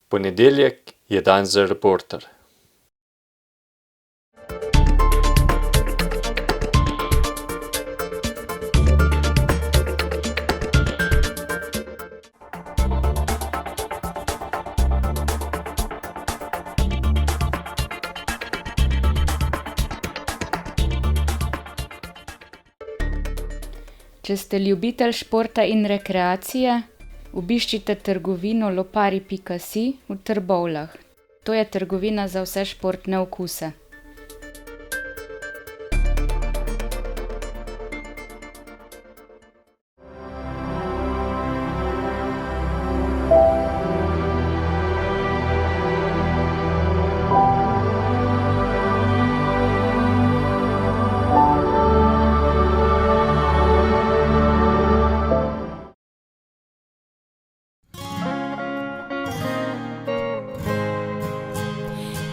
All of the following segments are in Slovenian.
Ponedeljek je dan za reporter. Če ste ljubitelj športa in rekreacije, obiščite trgovino lopari.si v Trbovljah. To je trgovina za vse športne okuse.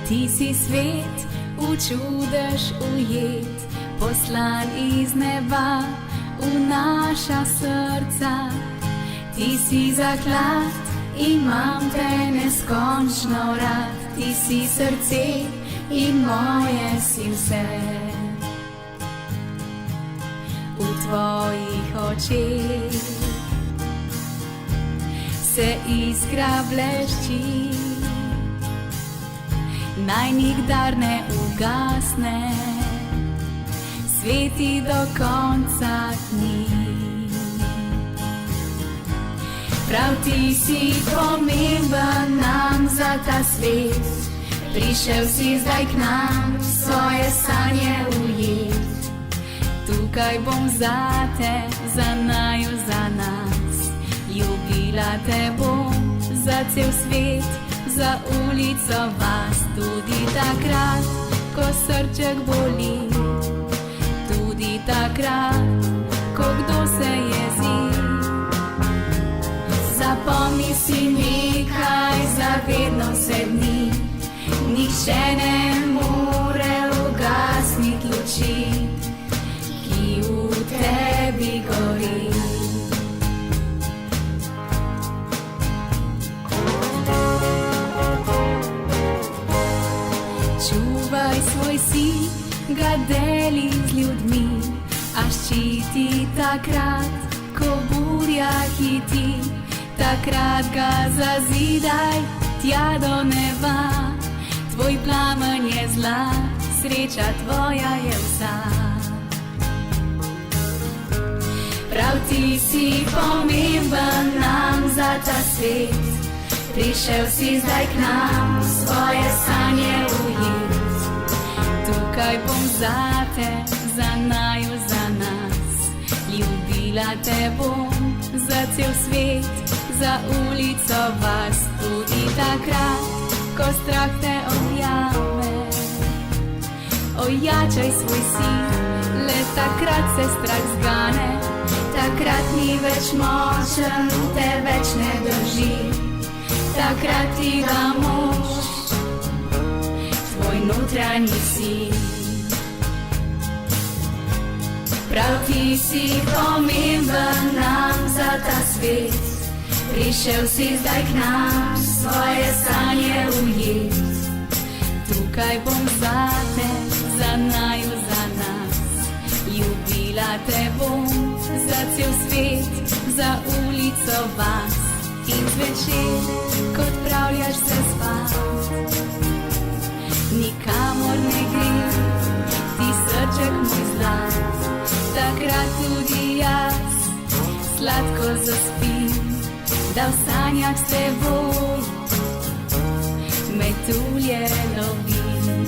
Ti si svet, v čudež ujet, poslan iz neba v naša srca. Ti si zaklad, imam te neskončno rad. Ti si srce in moje si vse. V tvojih očeh se iskra blešči, naj nikdar ne ugasne, sveti do konca dni. Prav ti si pomemben nam za ta svet, prišel si zdaj k nam, svoje sanje ujet. Tukaj bom zate, za naju, za nas, ljubila te bom za cel svet, za ulico vas, tudi takrat, ko srček boli, tudi takrat, ko kdo se jezi. Zapomni si nekaj, zavedno se dni, nihče ne more ugasnit luči, ki v tebi gori. Čuvaj svoj si, ga deli z ljudmi, a ščiti takrat, ko burja hiti. Takrat ga zazidaj tja do neba, tvoj plamen je zla, sreča tvoja je vsa. Prav ti si pomemben nam za ta svet, prišel si zdaj k nam, svoje sanje ujet. Tukaj bom zate, za naju, za nas, ljubila te bom za cel svet, za ulico vas, tudi takrat, ko strah te objame. Ojačaj svoj si, le takrat se strah zgane, takrat ni več močen, te več ne drži. Takrat ti da moč, tvoj notranji si. Prav ti si pomemben nam za ta svet, prišel si zdaj k nam, svoje sanje ujet. Tukaj bom zate, za naju, za nas, ljubila te bom za cel svet, za ulico vas. In zvečer, ko odpravljaš se spat, nikamor ne grem, ti srček moj zlat. Takrat tudi jaz sladko zaspim, da v sanjah s teboj metulje lovim.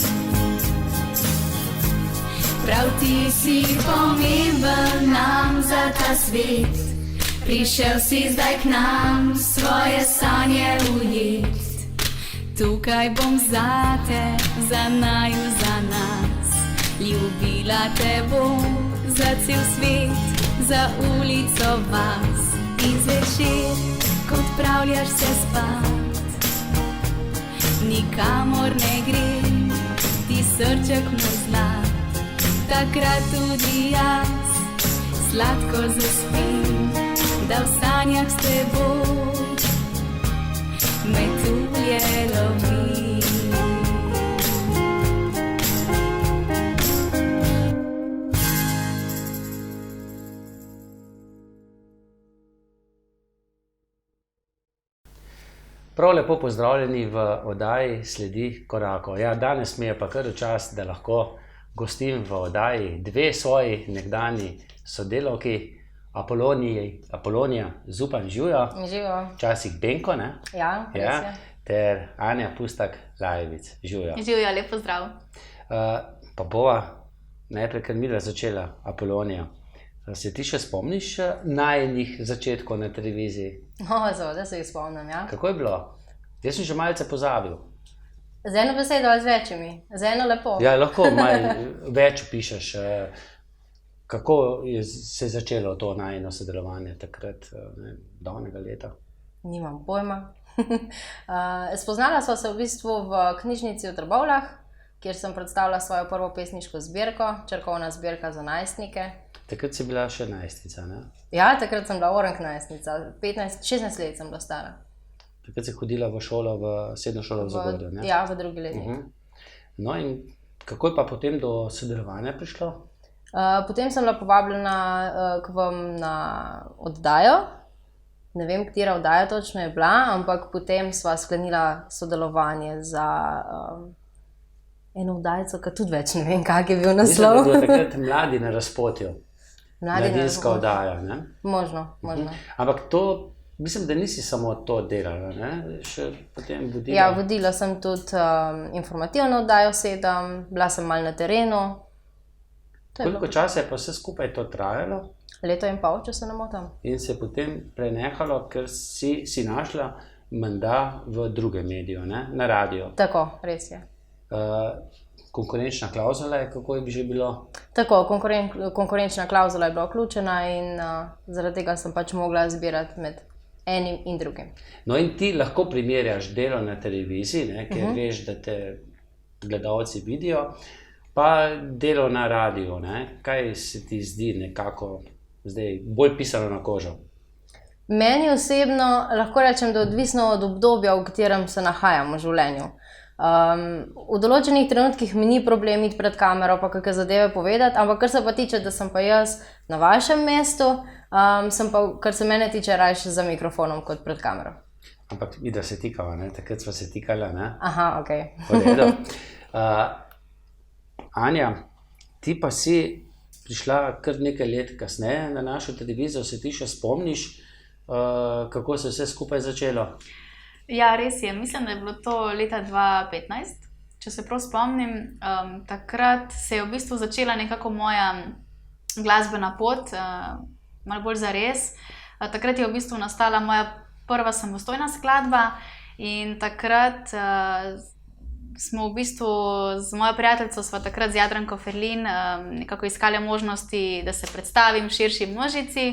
Prav ti si pomemben nam za ta svet, prišel si zdaj k nam, svoje sanje ujet. Tukaj bom zate, za naju, za nas, ljubila te bom za cel svet, za ulico vas. In zvečer, ko odpravljaš se spat, nikamor ne grem, ti srček moj zlat. Takrat tudi jaz sladko zaspim, da v sanjah s teboj metulje lovi. Prav lepo pozdravljeni v oddaji Sledi koraku. Ja, danes mi je pa kar v čast, da lahko gostim v oddaji dve svoji nekdanji sodelavki, Apolonija Zupan Žujo, Živijo. včasih Benko, ne? Ja, res je. Ter Anja Pustak-Lajevic. Žujo. Živijo, lep pozdrav. Pa bova najprej kar midva začela, Apolonija. Se ti še spomniš najinih začetkov na televiziji? Seveda se jih spomnim, ja. Kako je bilo? Jaz sem že malce pozabil. Z eno besedo ali z večjimi? Z eno lepo. Ja, lahko malo več opišeš, kako se je začelo to najino sodelovanje takrat, davnega leta? Nimam pojma. Spoznala sva se v bistvu v knjižnici v Trbovljah, kjer sem predstavila svojo prvo pesniško zbirko, črkovna zbirka za najstnike. Takrat si bila še najstnica, ne? Ja, takrat sem bila orenk najstnica, 16 let sem bila stara. Takrat si hodila v šolo, v srednjo šolo v Zagorju, ne? Ja, v drugi letnik. No in kako je pa potem do sodelovanja prišlo? Potem sem bila povabljena k vam na oddajo. Ne vem, katera oddaja točno je bila, ampak potem sva sklenila sodelovanje za eno oddajico, ki tudi več ne vem, kak je bil naslov. Mislim, da je bilo takrat Mladi na razpotju. Mladinska oddaja, ne? Možno. Ampak to, mislim, da nisi samo to delala, ne? Še potem vodila. Ja, vodila sem tudi informativno oddajo 7, bila sem malo na terenu. Koliko časa je pa vse skupaj to trajalo? Leto in pol, če se ne motim. In se je potem prenehalo, ker si našla menda v drugem mediju, ne? Na radio. Tako, res je. Konkurenčna klavzula je, kako je že bilo? Tako, konkurenčna klavzula je bila vključena in zaradi tega sem pač mogla izbirati med enim in drugim. No in ti lahko primerjaš delo na televiziji, ne, ker veš, da te gledalci vidijo, pa delo na radiju, ne. Kaj se ti zdi nekako zdaj bolj pisano na kožo? Meni osebno lahko rečem, da je odvisno od obdobja, v katerem se nahajam v življenju. V določenih trenutkih mi ni problem iti pred kamero pa kakšne zadeve povedati, ampak kar se pa tiče, da sem pa jaz na vašem mestu, sem pa, kar se mene tiče, rajši za mikrofonom kot pred kamero. Ampak midva se tikava, ne? Takrat sva se tikala, ne? Aha, okej. V redu. Anja, ti pa si prišla kar nekaj let kasneje na našo televizijo, se ti še spomniš, kako se je vse skupaj začelo? Ja, res je. Mislim, da je bilo to leta 2015, če se prav spomnim. Takrat se je v bistvu začela nekako moja glasbena pot, malo bolj zares. Takrat je v bistvu nastala moja prva samostojna skladba in takrat smo v bistvu z mojo prijateljico, sva takrat z Jadranko Ferlin, nekako iskali možnosti, da se predstavim širši množici.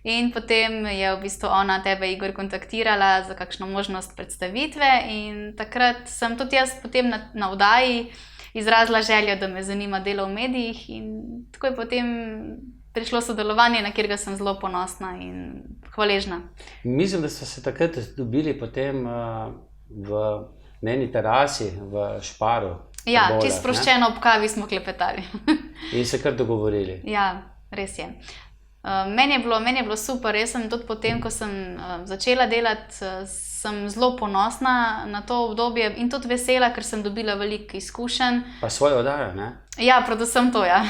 In potem je v bistvu ona tebe, Igor, kontaktirala za kakšno možnost predstavitve in takrat sem tudi jaz potem na oddaji izrazila željo, da me zanima delo v medijih in tako je potem prišlo sodelovanje, na katerega sem zelo ponosna in hvaležna. Mislim, da smo se takrat dobili potem na eni terasi v Šparu. Ja, čisto sproščeno ob kavi smo klepetali. In se kar dogovorili. Ja, res je. Meni je bilo super, jaz sem tudi potem, ko sem začela delati, sem zelo ponosna na to obdobje in tudi vesela, ker sem dobila veliko izkušenj. Pa svojo oddajo, ne? Ja, predvsem to, ja.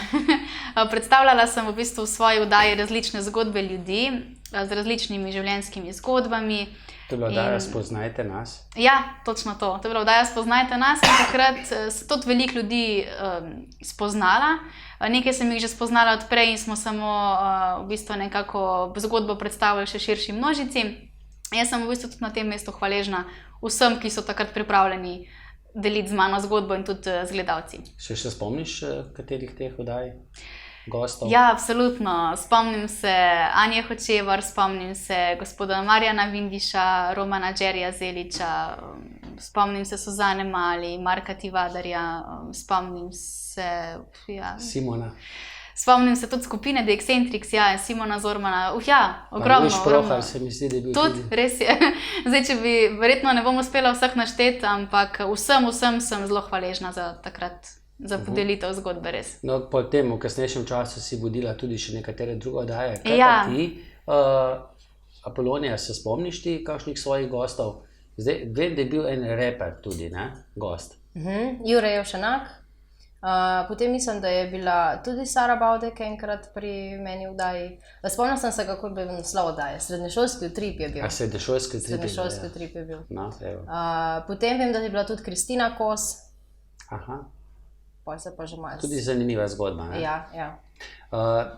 Predstavljala sem v bistvu v svoji oddaji različne zgodbe ljudi, z različnimi življenjskimi zgodbami. To je bila oddaja Spoznajte nas? Ja, točno to. To je bila oddaja Spoznajte nas in takrat se tudi veliko ljudi spoznala. Nekaj sem jih že spoznala odprej in smo samo v bistvu nekako zgodbo predstavljali še širši množici. Jaz sem v bistvu tudi na tem mestu hvaležna vsem, ki so takrat pripravljeni deliti z mano zgodbo in tudi z gledalci. Še spomniš katerih teh oddaj? Gostov? Ja, absolutno. Spomnim se Anje Hočevar, spomnim se gospoda Marjana Vindiša, Romana Džerija Zeliča, spomnim se Suzane Mali, Marka Tivadarja, spomnim se... Ja. Spomnim se tudi skupine The Eccentrics, ja, Simona Zormana, ogromno. Luš Prohar se mi zdi, da je bil tudi. Res je. Zdaj, če bi, verjetno ne bom uspela vseh našteti, ampak vsem sem zelo hvaležna za takrat, za podelitev zgodbe, res. No, potem v kasnejšem času si vodila tudi še nekatere druge oddaje. Kaj Ja. pa ti, Apolonija, se spomniš ti kakšnih svojih gostov? Zdaj, vem, da je bil en reper tudi, ne? Gost. Jure Jevšenak. Potem mislim, da je bila tudi Sara Bavdek enkrat pri meni v oddaji. Spomnim sem se, kako je bil naslov oddaje. Srednješolski utrip je bil. A srednješolski utrip je bil, Srednješolski utrip je bil. No, evo. Potem vem, da je bila tudi Kristina Kos. Aha, Poj se pa že malo. tudi zanimiva zgodba, ne? Ja.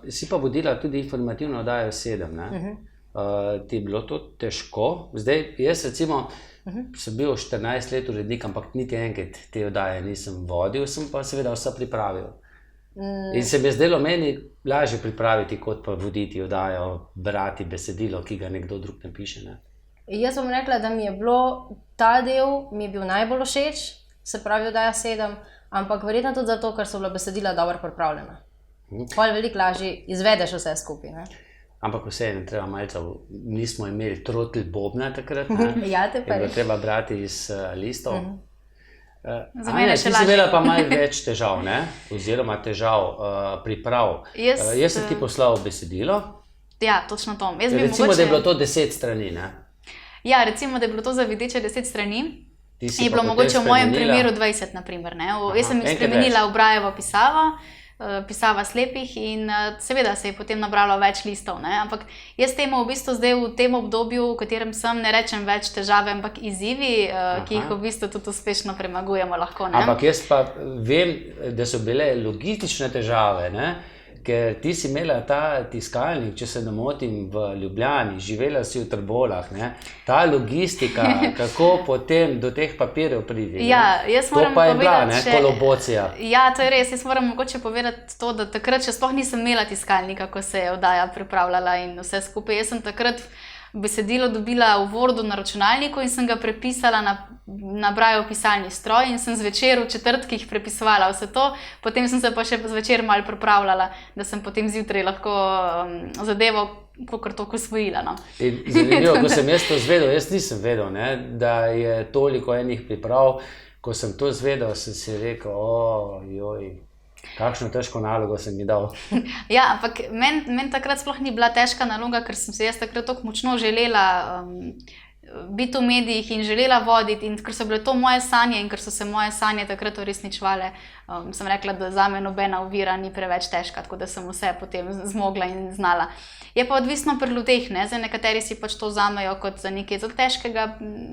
Si pa vodila tudi informativno oddajo 7, ne? Ti je bilo to težko? Zdaj, jaz recimo sem bil 14 let urednik, ampak niti enkrat te oddaje nisem vodil, sem pa seveda vse pripravil. In se mi je zdelo meni lažje pripraviti, kot pa voditi oddajo, brati besedilo, ki ga nekdo drug napiše, ne? Jaz bom rekla, da mi je bilo ta del, mi je bil najbolj všeč, se pravi oddaja 7, ampak verjetno tudi zato, ker so bila besedila dobro pripravljena. Pol veliko lažje izvedeš vse skupaj, ne? Ampak vseeno treba malce, nismo imeli trotl bobna takrat, ne? Ja, te pa Je bilo res. treba brati iz listov. Za mene Anja, še ti si lažje. imela pa malo več težav, ne? Oziroma težav priprav. Jaz sem ti poslal besedilo. Ja, točno to. Jaz bi Recimo, mogoče... da je bilo to 10 strani, ne? Ja, recimo, da je bilo to za videče 10 strani. Ti si Je pa bilo potem mogoče v mojem spremenila. primeru 20, naprimer, ne. Jaz sem jih enkrat spremenila v Brajevo pisavo, pisava slepih in seveda se je potem nabralo več listov, ne. Ampak jaz temu v bistvu zdaj v tem obdobju, v katerem sem, ne rečem več težave, ampak izzivi, ki jih v bistvu tudi uspešno premagujemo lahko, ne. Ampak jaz pa vem, da so bile logistične težave, ne? Ker ti si imela ta tiskalnik, če se ne motim, v Ljubljani, živela si v Trbolah, ne? Ta logistika, kako potem do teh papirjev pride. Ja, jaz moram to pa je bila, povedati ne, še- kolobocija. Ja, to je res. Jaz moram mogoče povedati to, da takrat še sploh nisem imela tiskalnika, ko se je oddaja pripravljala in vse skupaj. Jaz sem takrat besedilo dobila v Wordu na računalniku in sem ga prepisala na Brajev pisalni stroj in sem zvečer v četrtkih prepisovala vse to. Potem sem se pa še zvečer malo pripravljala, da sem potem zjutraj lahko zadevo kakor toliko osvojila. No. In zanimivo, ko sem jaz to zvedel, jaz nisem vedel, ne, da je toliko enih priprav. Ko sem to zvedel, sem si rekel, joj, kakšno težko nalogo sem mi dal. Ja, ampak meni takrat sploh ni bila težka naloga, ker sem se jaz takrat tako močno želela biti v medijih in želela voditi, in ker so bile to moje sanje in ker so se moje sanje takrat uresničevale, sem rekla, da zame nobena ovira ni preveč težka, tako da sem vse potem zmogla in znala. Je pa odvisno pri ljudeh, ne? Zdaj nekateri si pač to vzamejo kot za nekaj zelo težkega,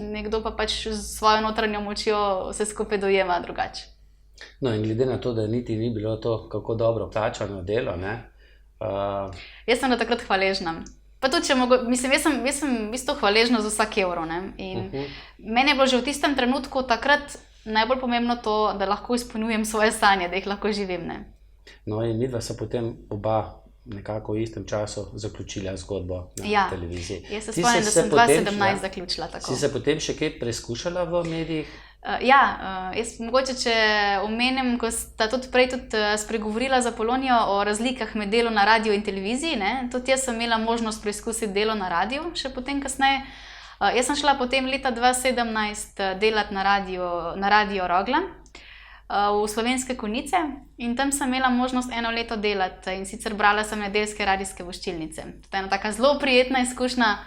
nekdo pa pač s svojo notranjo močjo vse skupaj dojema drugače. No, in glede na to, da niti ni bilo to kako dobro plačano delo, ne? Jaz sem da takrat hvaležna. Pa tudi, mislim, jaz sem v bistvu hvaležna za vsak evro, ne? In meni je bilo že v tistem trenutku takrat najbolj pomembno to, da lahko izpolnjujem svoje sanje, da jih lahko živim, ne? No, in midva sta potem oba nekako v istem času zaključila zgodbo na televiziji. Jaz se spomnim, da sem 2017 zaključila tako. Si se potem še kaj preizkušala v medijih? Jaz mogoče, če omenim, ko sta tudi prej spregovorila za Apolonijo o razlikah med delo na radiju in televiziji, ne? Tudi jaz sem imela možnost preizkusiti delo na radiju, še potem kasneje. Jaz sem šla potem leta 2017 delati na radio Rogla v Slovenske Konjice in tam sem imela možnost 1 leto delati in sicer brala sem nedeljske radijske voščilnice. To je ena taka zelo prijetna izkušnja.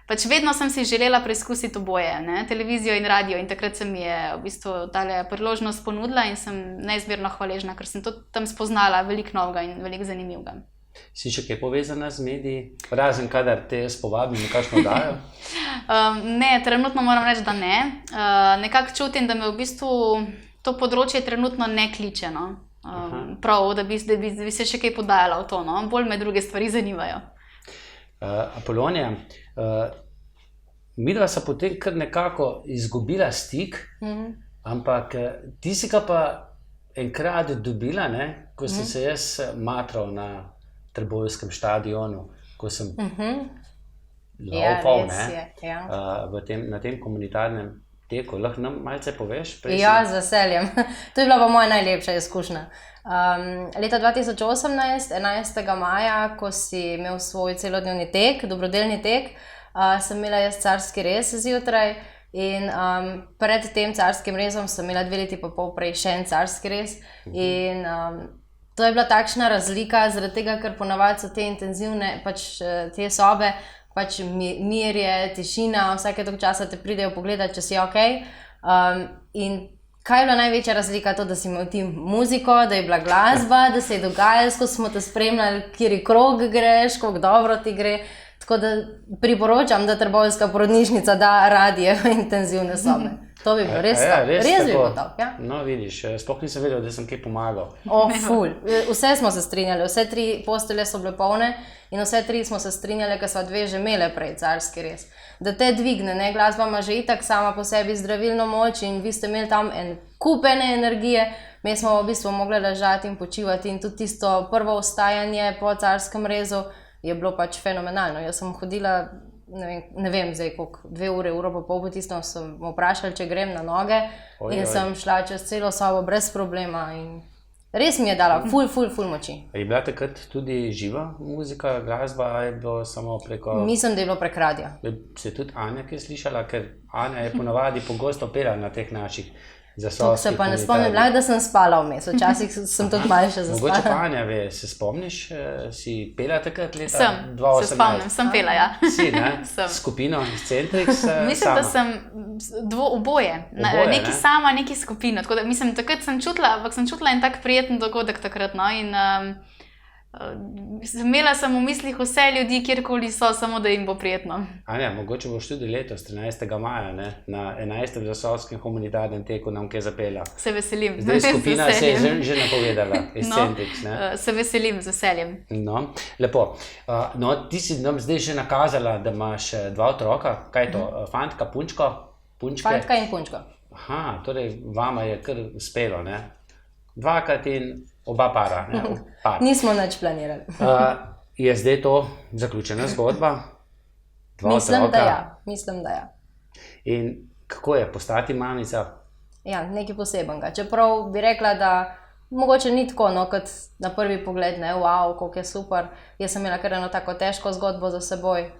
Pač vedno sem si želela preizkusiti oboje, ne? Televizijo in radio, in takrat se mi je v bistvu tale priložnost ponudila in sem neizmerno hvaležna, ker sem tudi tam spoznala veliko novega in veliko zanimivega. Si še kaj povezana z mediji, razen kadar te jaz povabim na kakšno oddajo? Ne, trenutno moram reči, da ne. Nekako čutim, da me v bistvu to področje trenutno ne kliče, no? Prav, da bi se še kaj podajala v to, no? Bolj me druge stvari zanimajo. Apolonija, midva sta potem kar nekako izgubila stik, ampak ti si ga pa enkrat dobila, ne? Ko sem se jaz matral na Trboveljskem štadionu, ko sem laufal, res je, ja. Na tem komunitarnem teku. Lahko nam malce poveš? Ja, z veseljem. To je bila pa moja najlepša izkušnja. Leta 2018, 11. maja, ko si imel svoj celodnevni tek, dobrodelni tek, sem imela jaz carski rez zjutraj in pred tem carskim rezom sem imela 2 leti pa pol prej še en carski rez in to je bila takšna razlika, zaradi tega, ker ponavadi so te intenzivne, pač te sobe, pač mir je, tišina, vsake toliko časa te pridejo pogledati, če si okej. In kaj je bila največja razlika? To, da si imel ti muziko, da je bila glasba, da se je dogajalo, ko smo te spremljali, kjeri krog greš, kako dobro ti gre. Tako da priporočam, da trboveljska porodnišnica da radije v intenzivne sobe. To bi bilo res top. Res bi bilo top, ja. No, vidiš, sploh nisem vedel, da sem kaj pomagal. Ful. Vse smo se strinjali, vse 3 postelje so bile polne in vse 3 smo se strinjali, ker sva 2 že imele prej carski rez. Da te dvigne, ne, glasba ima že itak sama po sebi zdravilno moč in vi ste imeli tam en kup ene energije, mi smo v bistvu mogli ležati in počivati in tudi tisto prvo vstajanje po carskem rezu je bilo pač fenomenalno. Jaz sem hodila, ne vem zdaj koliko, 2 ure, uro pa pol po tistem sem vprašala, če grem na noge in sem šla čez celo sobo brez problema in res mi je dala ful moči. Je bila takrat tudi živa muzika, glasba, ali je bilo samo preko... Mislim, da je bilo prek radija. Se tudi Anja kaj slišala, ker Anja je ponavadi pogosto pela na teh naših zasovskih To se pa ne spomnim, lahko da sem spala vmes, včasih sem tudi malo še zaspala. Mogoče pa Anja ve, se spomniš, si pela takrat leta 2018? Se spomnim, sem pela, ja. Si, ne? Skupino Excentrix, Mislim, da sem oboje. Neki sama, neki skupino. Tako da, mislim, takrat sem čutila, ampak sem čutila en tak prijeten dogodek takrat, no, in imela sem v mislih vse ljudi, kjerkoli so, samo da jim bo prijetno. Anja, mogoče boš tudi letos, 13. maja, ne, na 11. zasovskem humanitarnem teku nam kaj zapela. Se veselim. Zdaj skupina se je že napovedala, Excentrix, ne? Se veselim, z veseljem. No, lepo. No, ti si nam zdaj že nakazala, da imaš 2 otroka. Kaj je to? Fantka, punčko? Fantka in punčko. Aha, torej vama je kar uspelo, ne? 2krat in oba para, ne? Par. Nismo nič planirali. Je zdaj to zaključena zgodba? 2 Mislim, otroka? Mislim, da ja. In kako je postati mamica? Ja, nekaj posebenega. Čeprav bi rekla, da mogoče ni tako, no, kot na prvi pogled, ne, wow, koliko je super. Jaz sem imela kar eno tako težko zgodbo za seboj.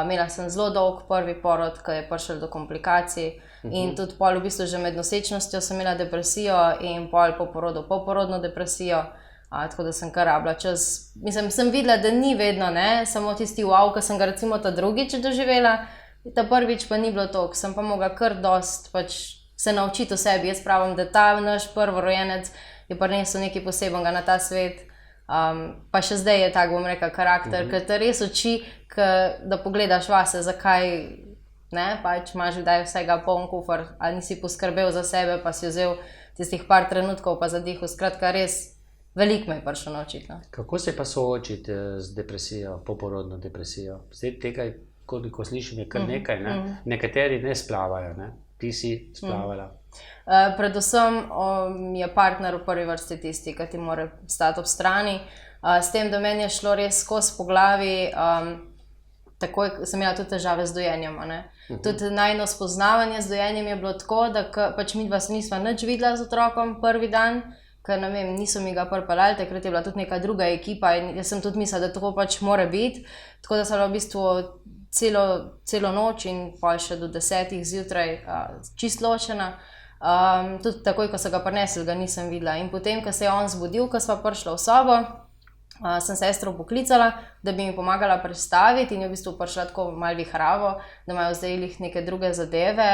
Imela sem zelo dolg prvi porod, ko je prišel do komplikacij in tudi pol v bistvu že med nosečnostjo sem imela depresijo in pol po porodu poporodno depresijo, tako da sem kar rabila čas. Mislim, sem videla, da ni vedno, ne, samo tisti wow, ko sem ga recimo ta drugič doživela, ta prvič pa ni bilo toliko, sem pa mogla kar dost pač se naučiti o sebi. Jaz pravim, da ta naš prvorojenec je prinesel nekaj posebenega na ta svet. Pa še zdaj je tak, bom rekla, karakter, ker te res uči, da pogledaš vase, zakaj ne, pač imaš kdaj vsega poln kufer, ali nisi poskrbel za sebe, pa si vzel tistih par trenutkov pa zadihal. Skratka, res veliko me je prišlo naučiti. No. Kako se pa soočiti z depresijo, poporodno depresijo? Zdaj tega, koliko slišim, je kar nekaj, ne? Nekateri ne splavajo, ne? Ti si splavala. Predvsem je partner v prvi vrsti tisti, ki ti mora stati ob strani. S tem, da meni je šlo res skozi po glavi, takoj sem imela tudi težave z dojenjem. Tudi najno spoznavanje z dojenjem je bilo tako, da pač midva se nisva nič videla z otrokom prvi dan, ker ne vem, niso mi ga pripeljali, takrat je bila tudi neka druga ekipa in jaz sem tudi mislila, da tako pač mora biti. Tako da sem bila v bistvu celo noč in pa še do 10 zjutraj čisto ločena. Tudi takoj, ko so ga prinesli, ga nisem videla. In potem, ko se je on zbudil, ko sva prišla v sobo, sem sestro poklicala, da bi mi pomagala prestaviti in je v bistvu prišla tako malo vihravo, da imajo zdaj neke druge zadeve.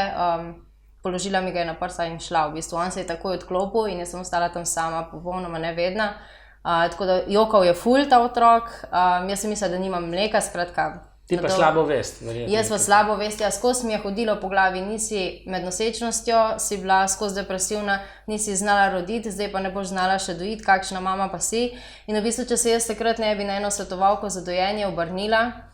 Položila mi ga je na prsa in šla. V bistvu on se je takoj odklopil in jaz sem ostala tam sama, popolnoma nevedna. Tako da jokal je ful ta otrok. Jaz sem mislila, da nimam mleka, skratka. Ti pa slabo vest, verjetno. Jaz pa slabo vest, ja, skozi mi je hodilo po glavi, nisi med nosečnostjo, si bila skozi depresivna, nisi znala roditi, zdaj pa ne boš znala še dojiti, kakšna mama pa si. In v bistvu, če se jaz takrat ne bi na eno svetovalko za dojenje obrnila,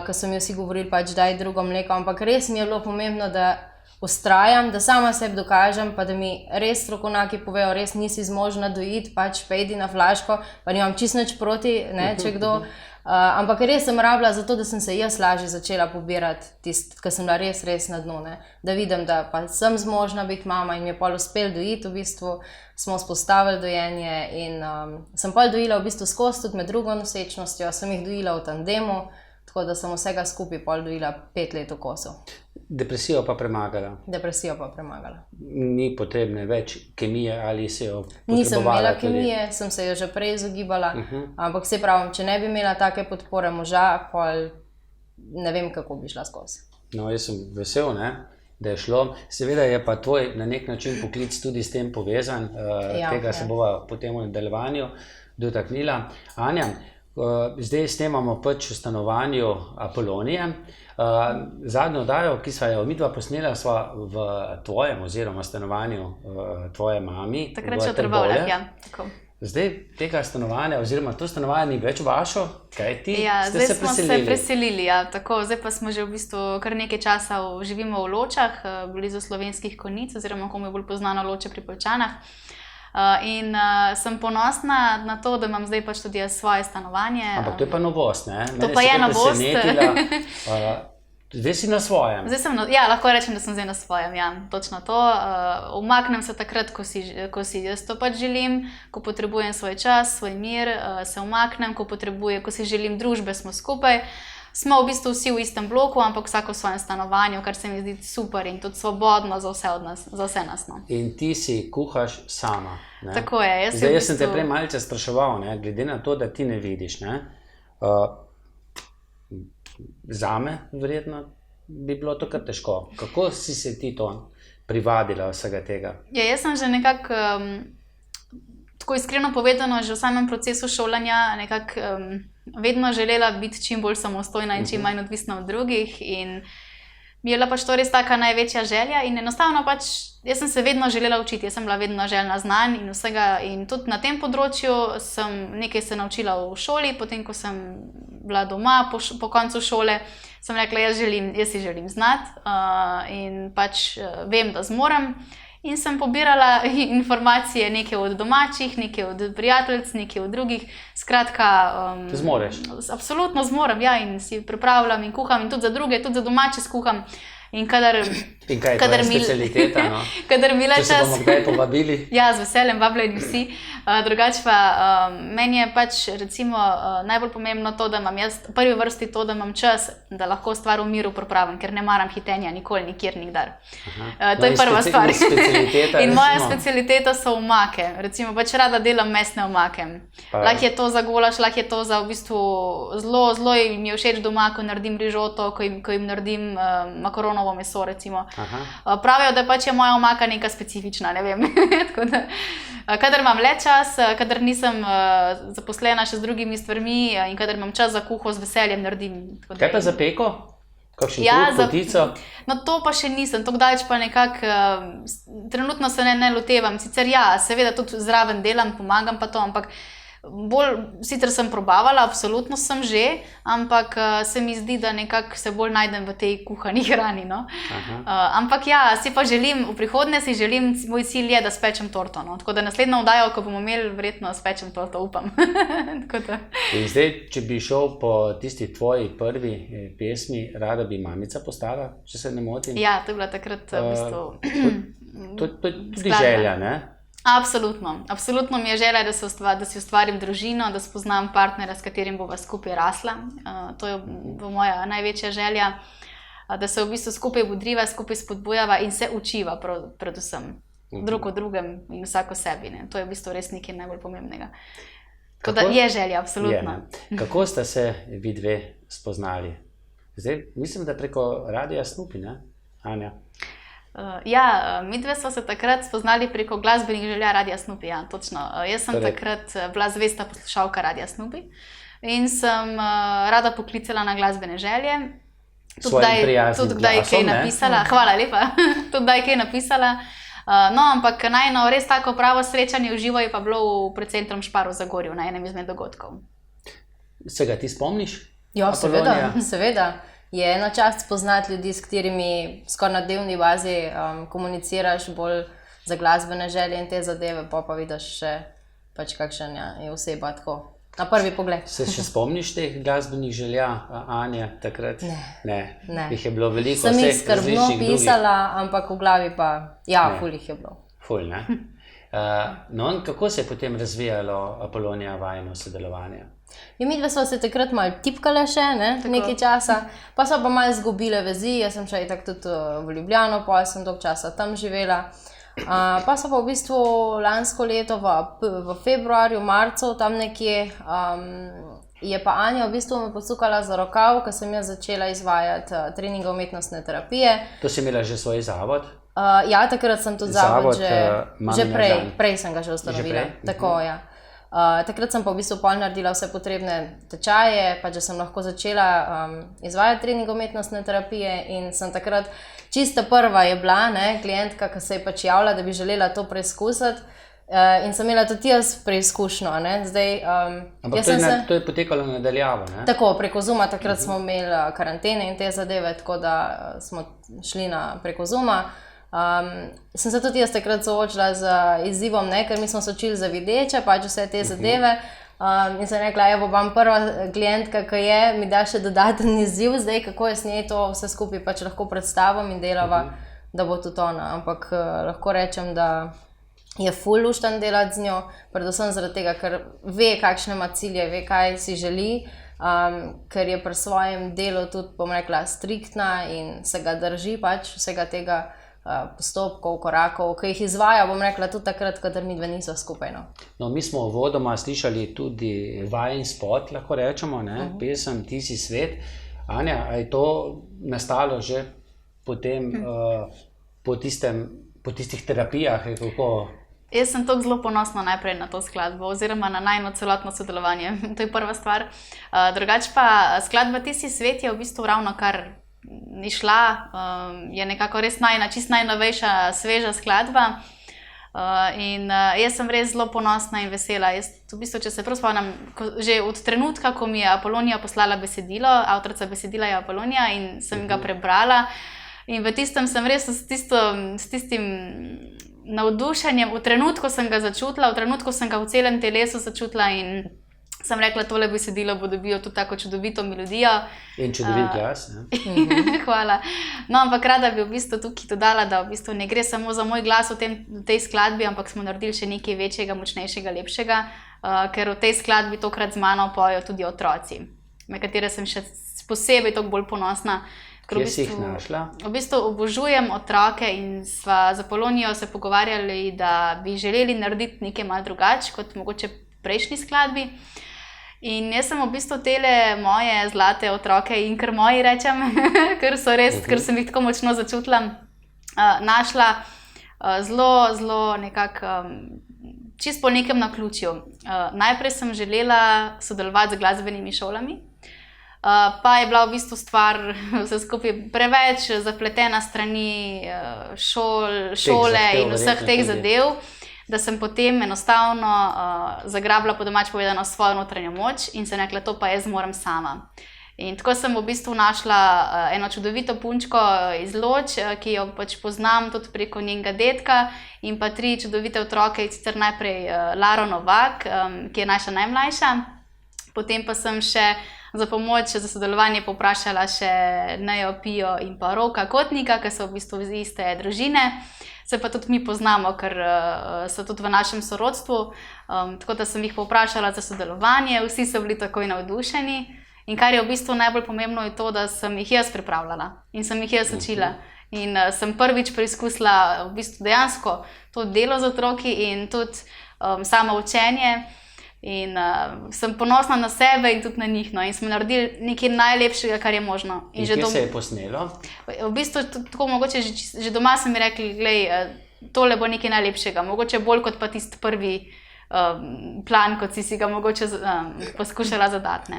ko so mi vsi govorili, pač daj drugo mleko, ampak res mi je bilo pomembno, da ustrajam, da sama sebi dokažem, pa da mi res strokovnjaki povejo, res nisi zmožna dojiti, pač pejdi na flaško, pa nimam čisto nič proti, ne, če kdo. Ampak res sem rabila zato, da sem se jaz lažje začela pobirati tisto, ker sem bila res, res na dnu, ne. Da vidim, da pa sem zmožna biti mama in mi je pol uspelo dojiti v bistvu, smo vzpostavili dojenje in sem pol dojila v bistvu skozi tudi med drugo nosečnostjo, sem jih dojila v tandemu, tako da sem vsega skupaj pol dojila 5 let v kosu. Depresijo pa premagala. Depresijo pa premagala. Ni potrebne več kemije ali si jo Nisem potrebovala imela kemije, sem se jo že prej izogibala, ampak se pravim, če ne bi imela take podpore moža, pol ne vem, kako bi šla skozi. No, jaz sem vesel, ne, da je šlo. Seveda je pa tvoj na nek način poklic tudi s tem povezan, tega se bova potem v nadaljevanju dotaknila. Anja, zdaj snemamo pač v stanovanju Apolonije. Zadnjo oddajo, ki sva jo midva posnela, sva v tvojem oziroma stanovanju tvoje mami. Takrat še v Trbovljah, ja. Tako. Zdaj tega stanovanja oziroma to stanovanje ni več vašo, kaj ti ste se preselili? Zdaj smo se preselili, ja. Tako, zdaj pa smo že v bistvu kar nekaj časa živimo v Ločah, blizu Slovenskih Konjic oziroma komu je bolj poznano Loče pri Poljčanah. In sem ponosna na to, da imam zdaj pač tudi svoje stanovanje. Ampak to je pa novost, ne? To pa je novost. Zdaj si na svojem. Lahko rečem, da sem zdaj na svojem, ja, točno to. Umaknem se takrat, ko si jaz to pač želim, ko potrebujem svoj čas, svoj mir, se umaknem, ko si želim družbe, smo skupaj. Smo v bistvu vsi v istem bloku, ampak vsako v svojem stanovanju, kar se mi zdi super in tudi svobodno za vse nas. No. In ti si kuhaš sama. Ne? Tako je. Zdaj sem te prej malce spraševal, ne, glede na to, da ti ne vidiš. Ne, zame verjetno bi bilo to kar težko. Kako si se ti to privadila vsega tega? Ja, jaz sem že nekako, tako iskreno povedano, že v samem procesu šolanja nekako vedno želela biti čim bolj samostojna in čim manj odvisna od drugih in mi je bila pač to res taka največja želja in enostavno pač, jaz sem se vedno želela učiti, jaz sem bila vedno željna znanj in vsega in tudi na tem področju sem nekaj se naučila v šoli, potem ko sem bila doma po koncu šole, sem rekla, jaz si želim znati in pač vem, da zmorem. In sem pobirala informacije neke od domačih, neke od prijateljic, neke od drugih. Skratka, zmoreš? Absolutno zmorem, ja, in si pripravljam in kuham in tudi za druge, tudi za domače skuham. In kaj je tvoja specialiteta? No? Če se bomo kdaj povabili? Ja, z veseljem, vabljeni vsi. Drugače pa meni je pač recimo najbolj pomembno to, da imam jaz v prvi vrsti to, da imam čas, da lahko stvar v miru pripravim, ker ne maram hitenja nikoli, nikjer, nikdar. To je prva stvar. In moja specialiteta so omake. Recimo pač rada delam mesne omake. Lahko je to za golaž, lahko je to za v bistvu zelo mi je všeč doma, ko naredim rižoto, ko jim naredim makaronovo meso, recimo. Pravijo, da pač je moja omaka neka specifična, ne vem. Tako da, kadar imam le čas, kadar nisem zaposlena še z drugimi stvarmi in kadar imam čas za kuho, z veseljem naredim. Kaj pa za peko? Kakšen kruh, potico? No, to pa še nisem, tako daleč pa nekako, trenutno se ne lotevam. Sicer ja, seveda tudi zraven delam, pomagam pa to, ampak sicer sem probavala, absolutno sem že, ampak se mi zdi, da nekako se bolj najdem v tej kuhani hrani. No? Ampak ja, si pa želim, v prihodnje si želim, moj cilj je, da spečem torto. No? Tako da naslednjo oddajo, ko bomo imeli, verjetno spečem torto, upam. In zdaj, če bi šel po tisti tvoji prvi pesmi, Rada bi mamica postala, če se ne motim? Ja, to je bila takrat v bistvu to je tudi želja, ne? Absolutno mi je želja, da si ustvarim družino, da spoznam partnera, s katerim bova skupaj rasla. To je moja največja želja, da se v bistvu skupaj bodriva, skupaj spodbujava in se učiva predvsem drug o drugem in vsako sebi. Ne. To je v bistvu res nekaj najbolj pomembnega. Tako da je želja, absolutno. Kako sta se vi dve spoznali? Zdaj, mislim, da preko Radia Snupi, ne, Anja? Ja, midve smo se takrat spoznali preko glasbenih želja Radia Snupi, ja, točno. Jaz sem takrat bila zvesta poslušalka Radia Snupi in sem rada poklicala na glasbene želje. Svojim prijaznim glasom, kaj napisala. Hvala lepa. Tudi kdaj kaj napisala. No, ampak najno res tako pravo srečanje v živo je pa bilo pred centrom Šparu v Zagorju na enem izmed dogodkov. Se ga ti spomniš? Ja, seveda. Je ena čast spoznati ljudi, s katerimi skoraj na dnevni bazi komuniciraš bolj za glasbene želje in te zadeve, pa vidiš še pač kakšen je oseba tako. na prvi pogled. Se še spomniš teh glasbenih želja, Anja, takrat? Ne. Jih je bilo veliko. Sem jih skrbno pisala, ampak v glavi pa, ful jih je bilo. Ful, ne? No, in kako se je potem razvijalo Apolonija vajino sodelovanje? Midve smo se takrat malo tipkale še, nekaj časa, pa so pa malo zgubile vezi, jaz sem še itak tudi v Ljubljano, pa sem dolgo časa tam živela. Pa so pa v bistvu lansko leto v februarju, marcu, tam nekje, je pa Anja v bistvu me posukala za rokav, ko sem jaz začela izvajati treninge umetnostne terapije. To si imela že svoj zavod? Ja, takrat sem tudi zavod že prej sem ga že ustanovila. Tako, ja. Takrat sem pa v bistvu pol naredila vse potrebne tečaje, pa že sem lahko začela izvajati trening umetnostne terapije in sem takrat čista prva je bila, klientka, ki se je pač javila, da bi želela to preizkusiti in sem imela tudi jaz preizkušnjo. Ampak to je potekalo nadaljavo, ne? Tako, preko Zooma, takrat smo imeli karantene in te zadeve, tako da smo šli preko Zooma. Sem se tudi jaz takrat soočila z izzivom, ker mi smo se učili za videče, pač vse te zadeve. In sem rekla, evo, bom prva klientka, ki mi da še dodaten izziv zdaj, kako jaz njej to vse skupaj pač lahko predstavim in delava, da bo tudi ona. Ampak lahko rečem, da je ful luštan delati z njo, predvsem zaradi tega, ker ve, kakšne ima cilje, ve, kaj si želi, ker je pri svojem delu tudi, bom rekla, striktna in se ga drži pač vsega tega postopkov, korakov, ki jih izvaja, bom rekla, tudi takrat, kadar midve niso skupaj. No, mi smo vodoma slišali tudi vajin spot, lahko rečemo, pesem Ti si svet. Anja, a je to nastalo že potem po tistih terapijah? Jaz sem tako zelo ponosna najprej na to skladbo, oziroma na najno celotno sodelovanje. To je prva stvar. Drugače pa skladba Ti si svet je v bistvu ravno kar išla, je nekako res čist najnovejša, sveža skladba in jaz sem res zelo ponosna in vesela. Jaz v bistvu, če se prav spomnim, že od trenutka, ko mi je Apolonija poslala besedilo, avtorica besedila je Apolonija in sem ga prebrala in v tistem sem res s tistim navdušenjem, v trenutku sem ga začutila, v trenutku sem ga v celem telesu začutila in sem rekla, tole besedilo bo dobilo tudi tako čudovito melodijo. In čudovit glas, ne? Hvala. No, ampak rada bi v bistvu tukaj dodala, da v bistvu ne gre samo za moj glas v tej skladbi, ampak smo naredili še nekaj večjega, močnejšega, lepšega, ker v tej skladbi tokrat z mano pojejo tudi otroci, na katere sem še posebej toliko bolj ponosna. Kje si jih našla? V bistvu obožujem otroke in sva z Apolonijo se pogovarjali, da bi želeli narediti nekaj malo drugače kot mogoče prejšnji skladbi. In jaz sem v bistvu tele moje zlate otroke in ker moji rečem, ker so res, ker sem jih tako močno začutila, našla zelo nekako čisto po nekem naključju. Najprej sem želela sodelovati z glasbenimi šolami, pa je bila v bistvu stvar vse skupaj preveč zapletena strani šole in vseh teh zadev, da sem potem enostavno zagrabila, po domače povedano, svojo notranjo moč in se rekla, to pa jaz moram sama. In tako sem v bistvu našla eno čudovito punčko iz Loč, ki jo pač poznam tudi preko njenega dedka in pa 3 čudovite otroke, sicer najprej Laro Novak, ki je naša najmlajša, potem pa sem še za pomoč, za sodelovanje povprašala še Nejo, Pijo in pa Roka Kotnika, ki so v bistvu iz iste družine. Se pa tudi mi poznamo, ker so tudi v našem sorodstvu, tako da sem jih povprašala za sodelovanje, vsi so bili takoj navdušeni in kar je v bistvu najbolj pomembno je to, da sem jih jaz pripravljala in sem jih jaz učila in sem prvič preizkusila v bistvu dejansko to delo z otroki in tudi samo učenje in sem ponosna na sebe in tudi na njih, in smo naredili nekaj najlepšega, kar je možno. In kje se je posnelo? V bistvu tako mogoče že doma so mi rekli, glej, tole bo nekaj najlepšega, mogoče bolj kot pa tisti prvi plan, kot si ga mogoče poskušala zadati.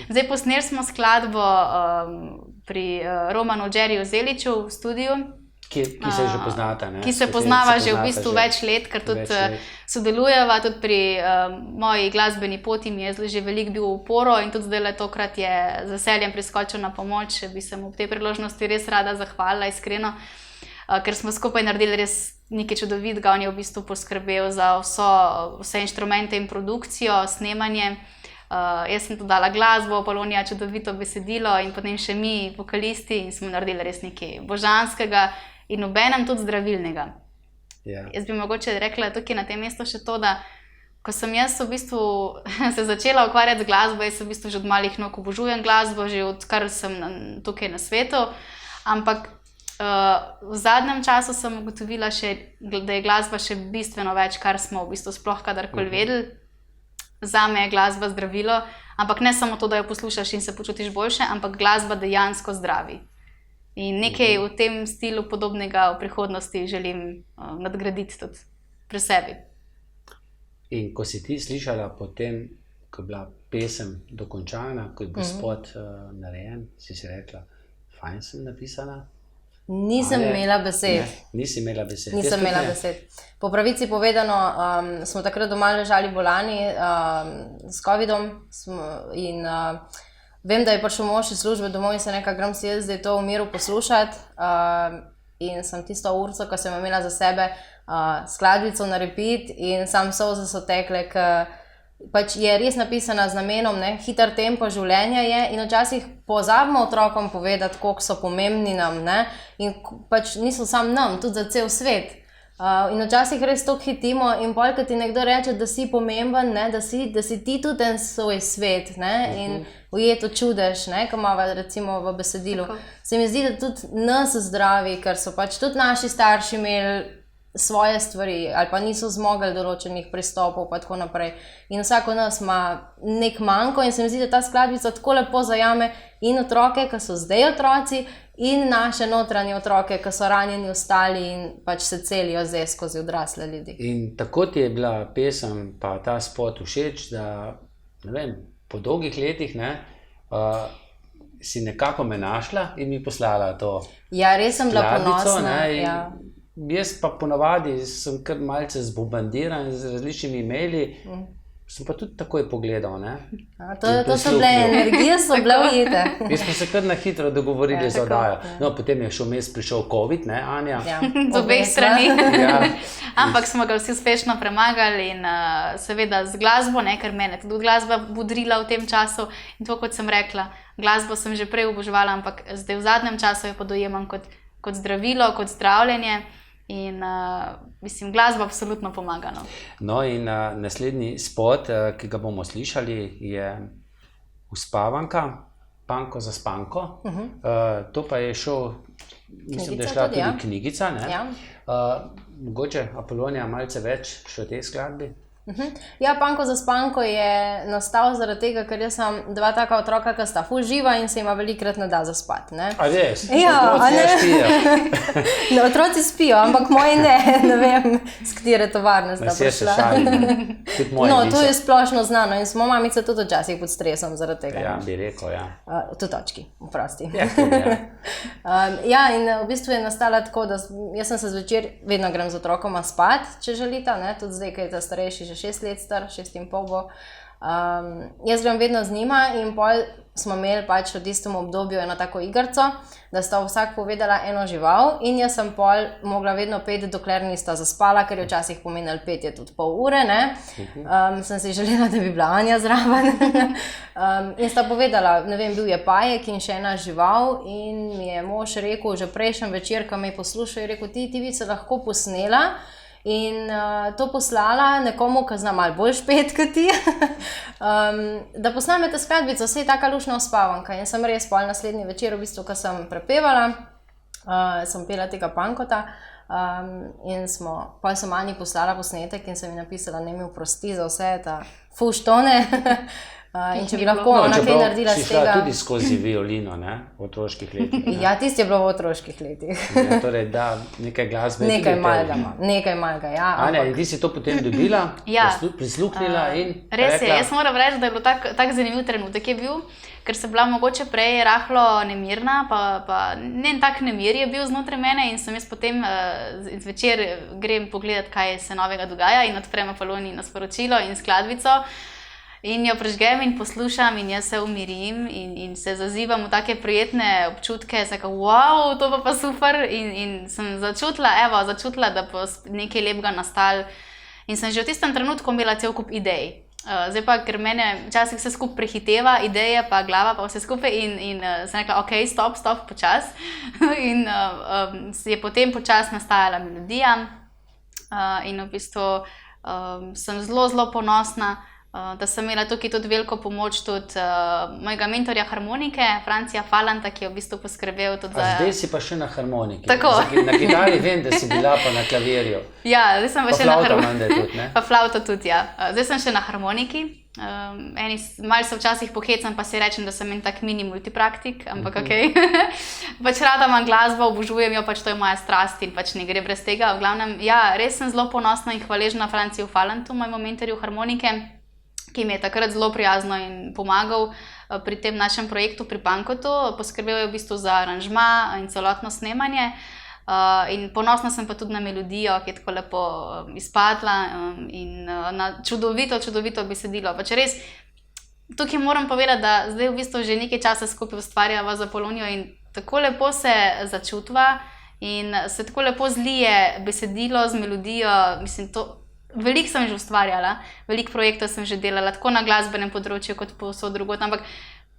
Zdaj posneli smo skladbo pri Romanu Džeriju Zeliču v studiu, ki se že poznata, ne? Ki se poznava že v bistvu več let, ker tudi sodelujeva, tudi pri moji glasbeni poti mi je že veliko bil v oporo in tudi zdaj tokrat je z veseljem priskočil na pomoč, bi se mu ob tej priložnosti res rada zahvalila iskreno, ker smo skupaj naredili res nekaj čudovitega, on je v bistvu poskrbel za vse inštrumente in produkcijo, snemanje, Jaz sem tu dala glasbo, Polonija čudovito besedilo in potem še mi, vokalisti, in smo naredili res nekaj božanskega in obenem tudi zdravilnega. Jaz bi mogoče rekla tukaj na tem mestu še to, da ko sem jaz v bistvu se začela ukvarjati z glasbo, jaz v bistvu že od malih nog obožujem glasbo, že odkar sem tukaj na svetu, ampak v zadnjem času sem ugotovila še, da je glasba še bistveno več, kar smo v bistvu sploh kadarkoli vedeli. Zame je glasba zdravilo, ampak ne samo to, da jo poslušaš in se počutiš boljše, ampak glasba dejansko zdravi. In nekaj v tem stilu podobnega v prihodnosti želim nadgraditi tudi pri sebi. In ko si ti slišala potem, ko je bila pesem dokončana, ko je bil spot narejen, si rekla, fajn sem napisana? Nisem imela besed. Nisi imela besed. Nisem imela besed. Po pravici povedano, smo takrat doma ležali bolani s COVID-om in vem, da je prišel mož iz službe domov in se nekaj grem si jaz zdaj to v miru poslušati. In sem tisto urco, ko sem imela za sebe skladbico na repeat in sam solze so tekle, pač je res napisana z namenom, hiter tempo življenja je in včasih pozabimo otrokom povedati, koliko so pomembni nam, in pač niso sam nam, tudi za cel svet. In včasih res to hitimo in pol, ko ti nekdo reče, da si pomemben, da si ti tudi en svoj svet, in ujeto čudež, ko imamo recimo v besedilu. Se mi zdi, da tudi nas zdravi, ker so pač tudi naši starši imeli svoje stvari ali pa niso zmogli določenih pristopov pa tako naprej. In vsako nas ima nek manjko in se mi zdi, da ta skladbica tako lepo zajame in otroke, ki so zdaj otroci, in naše notranje otroke, ki so ranjeni ostali in pač se celijo zdaj skozi odrasle ljudi. In tako ti je bila pesem pa ta spot všeč, da ne vem, po dolgih letih si nekako me našla in mi poslala to Ja, res sem bila ponosna. Jaz pa ponavadi sem kar malce zbombardiran z različnimi e-maili, sem pa tudi takoj pogledal. To so bile energije, so bile ujete. Jaz smo se kar na hitro dogovorili za oddajo. No, potem je še vmes prišel COVID, Anja? Z obeh strani. Ampak smo ga vsi uspešno premagali in seveda z glasbo, ker mene tudi glasba budrila v tem času. In to, kot sem rekla, glasbo sem že prej oboževala, ampak zdaj v zadnjem času jo pa dojemam kot zdravilo, kot zdravljenje. In mislim, glasba absolutno pomaga. No in naslednji spot, ki ga bomo slišali, je Uspavanka, Panko za spanko. To pa je šel, mislim, da je šla tudi knjigica. Mogoče Apolonija malce več še o tej skladbi? Ja, Panko za spanko je nastal zaradi tega, ker jaz sem dva taka otroka, ki sta ful živa in se ima velikrat ne da zaspati. A res? Otroci ne spijo. Otroci spijo, ampak moji ne vem, s katere tovarne sta prišla. No, to je splošno znano in smo mamice tudi včasih pod stresom zaradi tega. Ja, bi rekel, Tudi očki, oprosti. Ja, in v bistvu je nastala tako, da jaz sem se zvečer, vedno grem z otrokoma spat, če želita, tudi zdaj, kaj je ta starejši že 6 let star, 6,5 bo. Jaz grem vedno z njima in pol smo imeli pač v tistem obdobju eno tako igrco, da sta vsak povedala eno žival in jaz sem pol mogla vedno peti, dokler nista zaspala, ker je včasih pomenilo petje tudi pol ure, sem si želela, da bi bila Anja zraven. In sta povedala, ne vem, bil je pajek in še ena žival in mi je mož rekel, že prejšnji večer, ko me je poslušal, je rekel, ti bi se lahko posnela in to poslala nekomu, ki zna malo bolj špet kot ti, da posnamete skladbico, saj je taka lušna Uspavanka. In sem res pol naslednji večer, v bistvu, ko sem prepevala, sem pela tega Pankota in pol sem Ani poslala posnetek in sem mi napisala, ne mi oprosti za vse ta fuštone. In če bi lahko ona kaj naredila z tega... Si šla tudi skozi violino, v otroških letih. Ja, tisti je bilo v otroških letih. Torej, da, nekaj glasbe. Nekaj malega, ja. Anja, in ti si to potem dobila, prisluhnila in rekla... Res je, jaz moram reči, da je bilo tak zanimiv trenutek je bil, ker sem bila mogoče prej rahlo nemirna, pa ne tak nemir je bil znotraj mene in sem jaz potem zvečer grem pogledat, kaj se novega dogaja in odprem Apolonijino sporočilo in skladbico. In jo prežgem in poslušam in jaz se umirim in se zazivam v take prijetne občutke, tako, wow, to pa super in sem začutila, da bo nekaj lepega nastalo in sem že v tistem trenutku imela cel kup idej. Zdaj pa, ker mene včasih vse skupaj prehiteva, ideje pa glava pa vse skupaj in sem rekla, ok, stop, počas. In je potem počas nastajala melodija in v bistvu sem zelo ponosna, da sem imela tukaj tudi veliko pomoč tudi mojega mentorja harmonike, Francija Falanta, ki je v bistvu poskrbel tudi za... A zdaj si pa še na harmoniki. Tako. Na kitari vem, da si bila pa na klavirju. Ja, zdaj sem pa še na harmoniki. Pa flauta menda tudi, ne? Pa flauta tudi, ja. Zdaj sem še na harmoniki. Malo se včasih pohecam, pa si rečem, da sem en tak mini multipraktik, ampak okej. Pač rada imam glasbo, obožujem jo, pač to je moja strast in pač ne gre brez tega. V glavnem, ja, res sem zelo ponosna in hvaležna Franciju Falantu, mojemu mentorju harmonike, ki mi je takrat zelo prijazno in pomagal pri tem našem projektu pri Pankotu. Poskrbel je v bistvu za aranžma in celotno snemanje. In ponosna sem pa tudi na melodijo, ki je tako lepo izpadla in na čudovito besedilo. Pač res, tukaj moram povedati, da zdaj v bistvu že nekaj časa skupaj ustvarjava za Polonijo in tako lepo se začutva in se tako lepo zlije besedilo z melodijo, mislim, to... Veliko sem že ustvarjala, veliko projektov sem že delala, tako na glasbenem področju, kot povsod drugod, ampak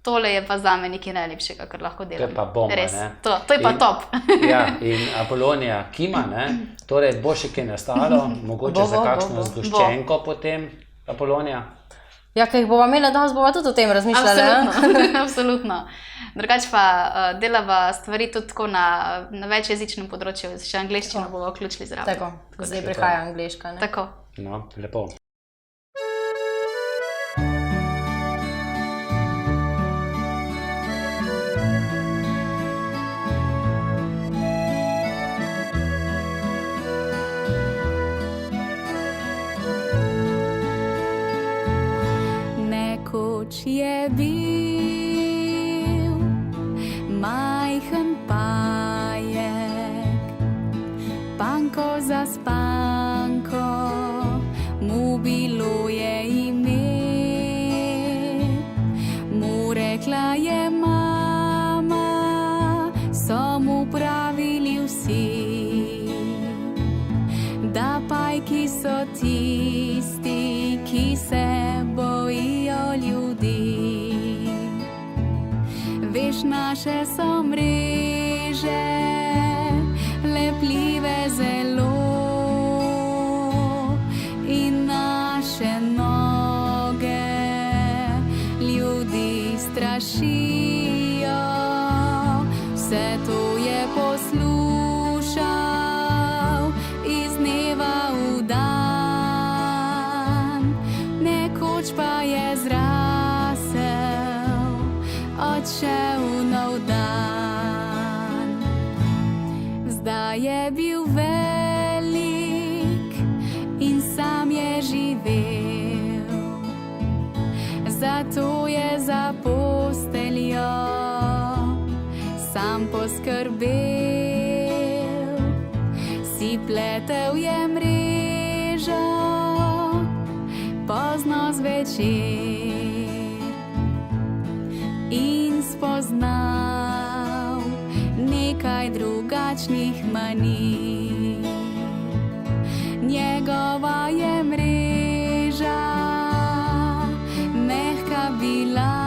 tole je pa zame nekaj najlepšega, kar lahko delam. To je pa bomba, res, ne? To je pa top. Ja, in Apolonija kima, ne? Torej bo še kaj nastalo, mogoče za kakšno zgoščenko potem Apolonija? Ja, kaj jih bova imela danes, bova tudi o tem razmišljala. Absolutno. Drugače pa delava stvari tudi tako na večjezičnem področju, še angleščino bova vključili zraven. Tako, zdaj prihaja angleška, ne? Tako. No, lepo. Nekoč je bil majhen pajek, Panko za Spanko, mu bilo je ime. Mu rekla je mama, so mu pravili vsi, da pajki so tisti, ki se bojijo ljudi. Veš, naše so mreže, lepljive zelo, in naše noge ljudi strašijo. Vse to je poslušal iz dneva v dan, nekoč pa je zrasel, odšel nov dan. Zdaj je bil velik in sam je živel, zato je za posteljo sam poskrbel. Si pletel je mrežo pozno zvečer in spoznal nekaj drugačnih manir. Njegova je mreža mehka bila,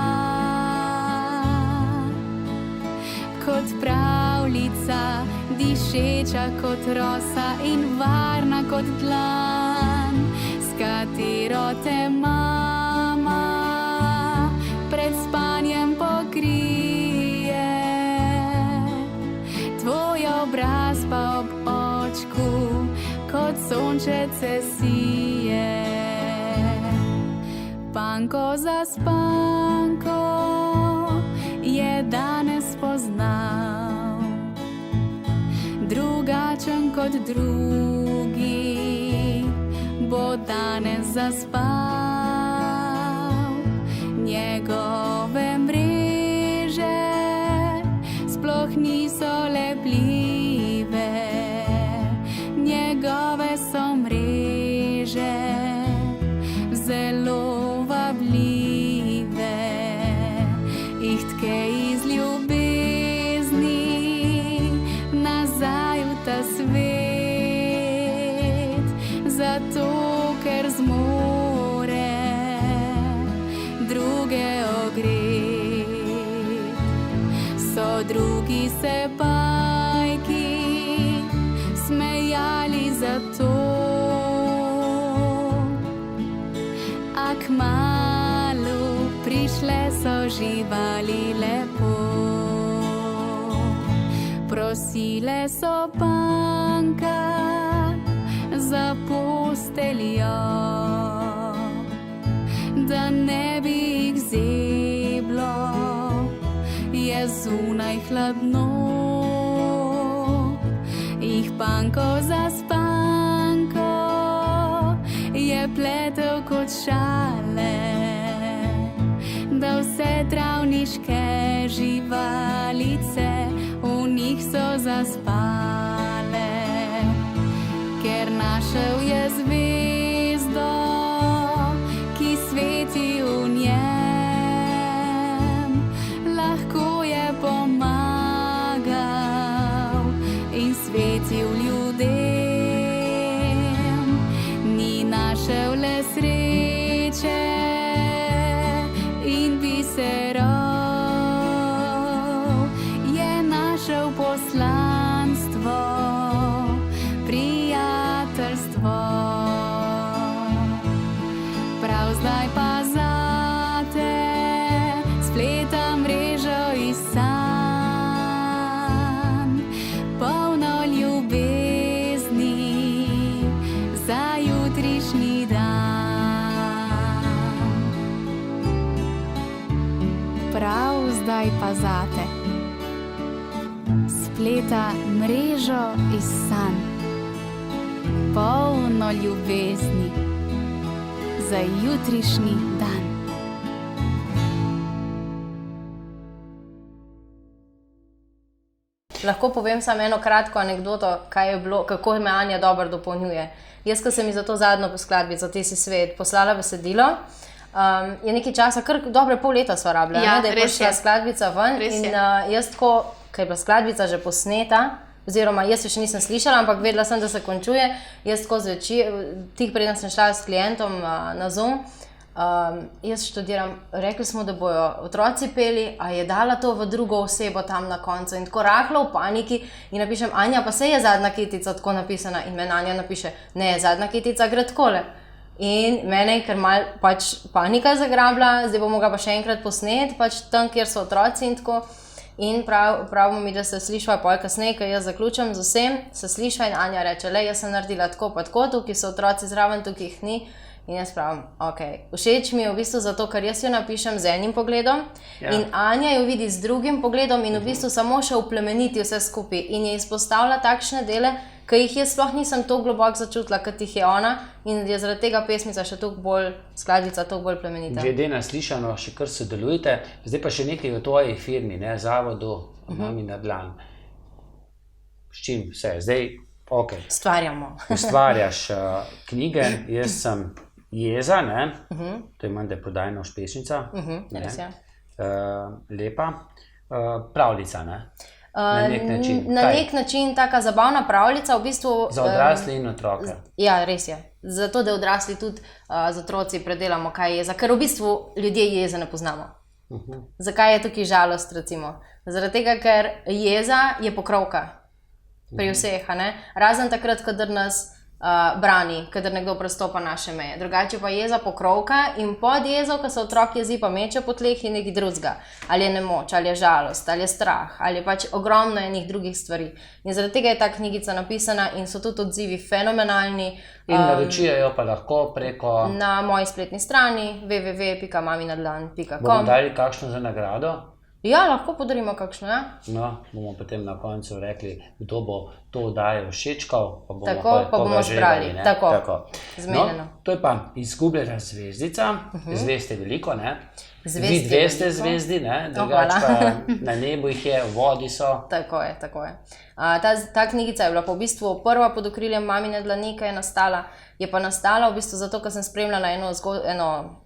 kot pravljica, dišeča kot rosa in varna kot dlan, s katero te mama pred spanjem pokrije. Tvoj obraz pa ob očku kot sončece sije. Panko za Spanko je danes spoznal, drugačen kot drugi, bo danes zaspal. Njegove mreže sploh niso lepljive, njegove so mreže zelo vabljive. Ihtke iz ljubezni nazaj v ta svet, zato ker zmore so drugi se bajki smejali za to. A kmalu prišle so živali lepo, prosile so panka za posteljo, da ne bi jih zeblo, je zunaj hladno. Jih panko za spanko je pletel kot šale, da vse travniške živalice v njih so zaspale. Ker našel je zvezdo, ki sveti v njem, lahko je pomagal in svetil ljudem. Ni našel le sreče in biserov, je našel poslanstvo, prijateljstvo. Prav zdaj pa zate spleta mrežo iz sanj, polno ljubezni za jutrišnji dan. Prav zdaj pa zate spleta mrežo iz sanj, polno ljubezni za jutrišnji dan. Lahko povem samo eno kratko anekdoto, kaj je bilo, kako me Anja dobro dopolnjuje. Jaz, ko sem ji za to zadnjo skladbico Ti si svet poslala besedilo, je nekaj časa, kar dobre pol leta sva rabila, Ja, da je res prišla je. skladbica ven. Res In je. jaz tako, ker je bila skladbica že posneta, oziroma jaz jo še nisem slišala, ampak vedela sem, da se končuje, jaz tako zvečer, tik preden sem šla s klientom na Zoom, jaz študiram, rekli smo, da bojo otroci peli, a je dala to v drugo osebo tam na koncu in tako rahlo v paniki in napišem, Anja, pa se je zadnja kitica tako napisana in meni Anja napiše, ne, zadnja kitica gre takole. In mene je kar mal pač panika zagrabila, zdaj bomo ga pa še enkrat posnet, pač tam, kjer so otroci in tako. In pravimo mi, da se slišva pol kasneje, ker jaz zaključim z vsem, se slišva in Anja reče, le, jaz sem naredila tako pa tako, tukaj so otroci zraven, tukaj jih ni. In jaz pravim, ok, všeč mi je v bistvu zato, ker jaz jo napišem z enim pogledom in Anja jo vidi z drugim pogledom in v bistvu samo še uplemeniti vse skupaj in je izpostavila takšne dele, ki jih jaz sploh nisem tako globoko začutila, kot jih je ona in je zaradi tega pesmica še toliko bolj, skladbica toliko bolj plemenita. Glede na slišano, še kar sodelujete, zdaj pa še nekaj o tvoji firmi, ne, zavodu Mami na dlan. S čim vse? Zdaj, ok, Stvarjamo. ustvarjaš knjige, jaz sem Jeza, ne, to je menda prodajna uspešnica, Res je. lepa, pravljica, ne, na nek način. Na Kaj? nek način taka zabavna pravljica, v bistvu... Za odrasle in otroke. Ja, res je. Zato, da odrasli tudi z otroci predelamo, kaj je jeza, ker v bistvu ljudje jeze ne poznamo. Zakaj je tukaj žalost, recimo? Zaradi tega, ker jeza je pokrovka pri vseh, a ne? Razen takrat, kadar nas brani, kadar nekdo prestopa naše meje. Drugače pa jeza pokrovka in pod jezo, ko se otrok jezi pa meče po tleh, je nekaj drugega. Ali je nemoč, ali je žalost, ali je strah, ali je pač ogromno enih drugih stvari. In zaradi tega je ta knjigica napisana in so tudi odzivi fenomenalni. In naročijo jo pa lahko preko... Na moji spletni strani www.maminadlan.com. Bomo dali kakšno za nagrado? Ja, lahko podarimo kakšno, ja. No, bomo potem na koncu rekli, kdo bo to oddajo všečkal, pa bomo Tako, koga pa bomo žrebali, zbrali. ne? Tako. Zmenjeno. No, to je pa izgubljena zvezdica, zvezd je veliko, ne? Zvezd Vi je dve ste veliko. zvezdi, ne? No, Drugače hvala. pa na nebu jih je, v vodi so. Tako je, tako je. Ta knjigica je bila pa v bistvu prva pod okriljem Mamine dlani, ki je nastala. Je pa nastala v bistvu zato, ker sem spremljala eno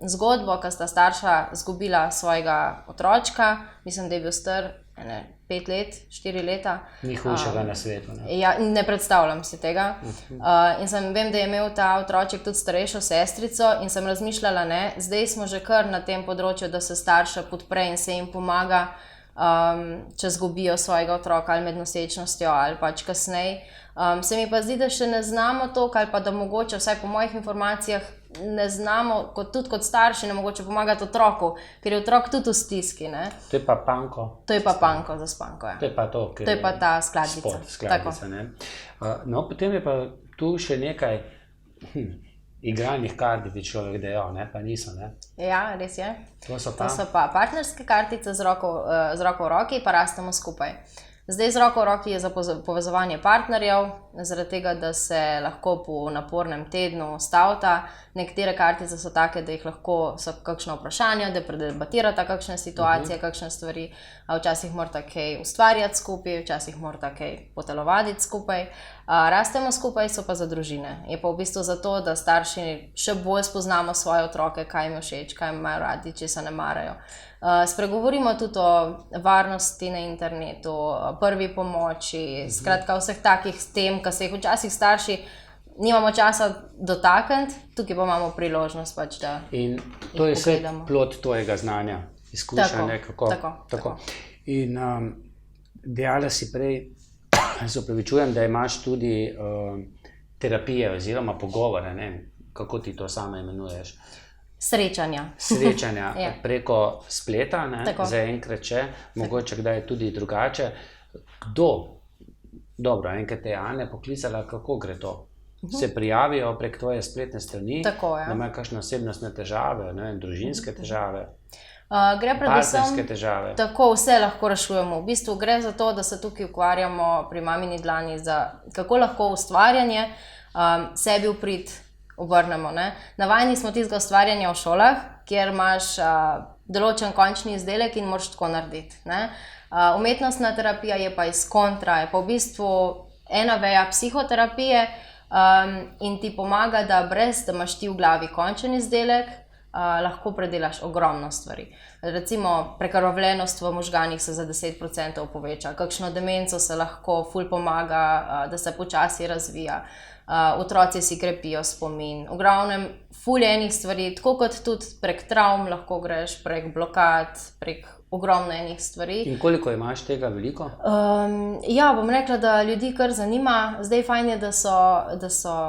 zgodbo, ko sta starša izgubila svojega otročka, mislim, da je bil star 5 let, 4 leta. Ni hujšega na svetu, ne? Ja, ne predstavljam si tega. In vem, da je imel ta otroček tudi starejšo sestrico in sem razmišljala, ne, zdaj smo že kar na tem področju, da se starše podpre in se jim pomaga če zgubijo svojega otroka ali med nosečnostjo ali pač kasneje. Se mi pa zdi, da še ne znamo to, ali pa da mogoče, vsaj po mojih informacijah, ne znamo, tudi kot starši, ne mogoče pomagati otroku, ker je otrok tudi v stiski. Ne? To je pa panko. To je pa panko za spanko. Ja. To je pa to, To je pa ta skladbica. Skladbica, ne. No, potem je pa tu še nekaj igranih kart, bi človek dejal, ne, pa niso, ne. Ja, res je. To so To so pa partnerske kartice z roko v roki, pa rastemo skupaj. Zdaj, z roko v roki je za povezovanje partnerjev, zaradi tega, da se lahko po napornem tednu stavita. Nekatere kartice so take, da jih lahko so kakšno vprašanje, da predebatirata kakšne situacije, kakšne stvari. Včasih morata kaj ustvarjati skupaj, včasih morata kaj potelovaditi skupaj. Rastemo skupaj, so pa za družine. Je pa v bistvu zato, da starši še bolj spoznamo svoje otroke, kaj jim všeč, kaj imajo radi, če se ne marajo. Spregovorimo tudi o varnosti na internetu, prvi pomoči, skratka vseh takih tem, ki se jih včasih starši nimamo časa dotakniti, tukaj pa imamo priložnost pač, da in to je vse plod tvojega znanja, izkušnja nekako. Tako. In dejala si prej, se opravičujem, da imaš tudi terapije oziroma pogovore, ne? Kako ti to sama imenuješ? Srečanja. Ja. Preko spleta, ne? Zaenkrat še, mogoče kdaj tudi drugače. Kdo? Dobro, enkrat te je Anja poklicala, kako gre to? Se prijavijo prek tvoje spletne strani, Tako, ja. da imajo kakšne osebnostne težave, ne vem, družinske težave, Gre predvsem partnerske težave. tako, vse lahko rešujemo. V bistvu gre za to, da se tukaj ukvarjamo pri Mamini dlani, kako lahko ustvarjanje sebi v prid obrnemo. Ne? Navajeni smo tistega ustvarjanja v šolah, kjer imaš določen končni izdelek in moraš tako narediti. Ne? Umetnostna terapija je pa iz kontra, je pa v bistvu ena veja psihoterapije in ti pomaga, da brez, da imaš ti v glavi končen izdelek, lahko predelaš ogromno stvari. Recimo prekrvavljenost v možganih se za 10% poveča, kakšno demenco se lahko ful pomaga, da se počasi razvija. Otroci si krepijo spomin. V glavnem, ful je enih stvari, tako kot tudi prek travm lahko greš, prek blokad, prek ogromno enih stvari. In koliko imaš tega veliko? Ja, bom rekla, da ljudi kar zanima. Zdaj fajn je, da so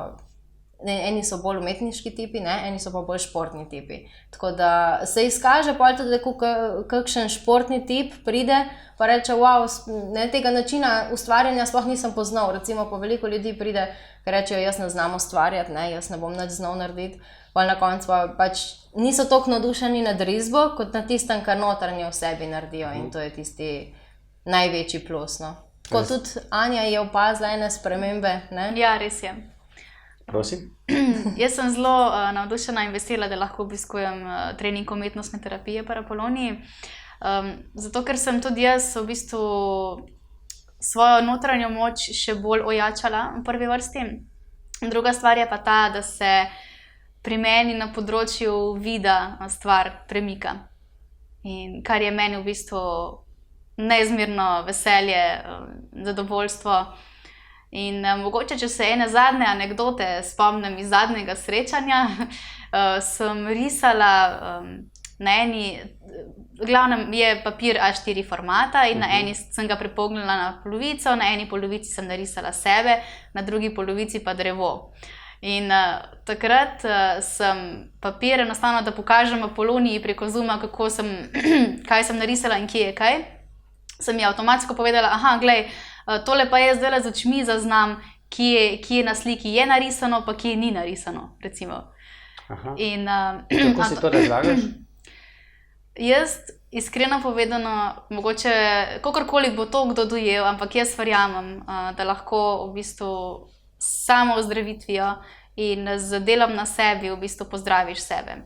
eni so bolj umetniški tipi, ne? Eni so pa bolj športni tipi. Tako da se izkaže pa tudi, da kakšen športni tip pride, pa reče, wow, tega načina ustvarjanja sploh nisem poznal. Recimo pa veliko ljudi pride, ki rečejo, jaz ne znam ustvarjati, ne? Jaz ne bom nič znal narediti. Pa na koncu pa pač niso toliko navdušeni nad risbo, kot na tistem, kar notranje v sebi naredijo. In to je tisti največji plus. No? Tako tudi Anja je opazila ene spremembe. Ne? Ja, res je. Prosim? Jaz sem zelo navdušena in vesela, da lahko obiskujem trening umetnostne terapije pri Apoloniji. Zato, ker sem tudi jaz v bistvu svojo notranjo moč še bolj ojačala v prvi vrsti. Druga stvar je pa ta, da se pri meni na področju vida stvar premika. In kar je meni v bistvu neizmerno veselje, zadovoljstvo. In mogoče, če se ene zadnje anekdote spomnim iz zadnjega srečanja, sem risala na eni, v glavnem je papir A4 formata in na eni sem ga prepognila na polovico, na eni polovici sem narisala sebe, na drugi polovici pa drevo. In takrat sem papir enostavno, da pokažem Apoloniji preko Zooma, kaj sem narisala in kje je kaj, sem ji avtomatsko povedala, aha, glej, tole pa jaz zdaj z očmi zaznam, kje na sliki je narisano, pa kje ni narisano, recimo. In kako si to razlagaš? Jaz, iskreno povedano, mogoče kakorkoli bo to kdo dojel, ampak jaz verjamem, da lahko v bistvu samo ozdravitvijo in z delom na sebi v bistvu pozdraviš sebe.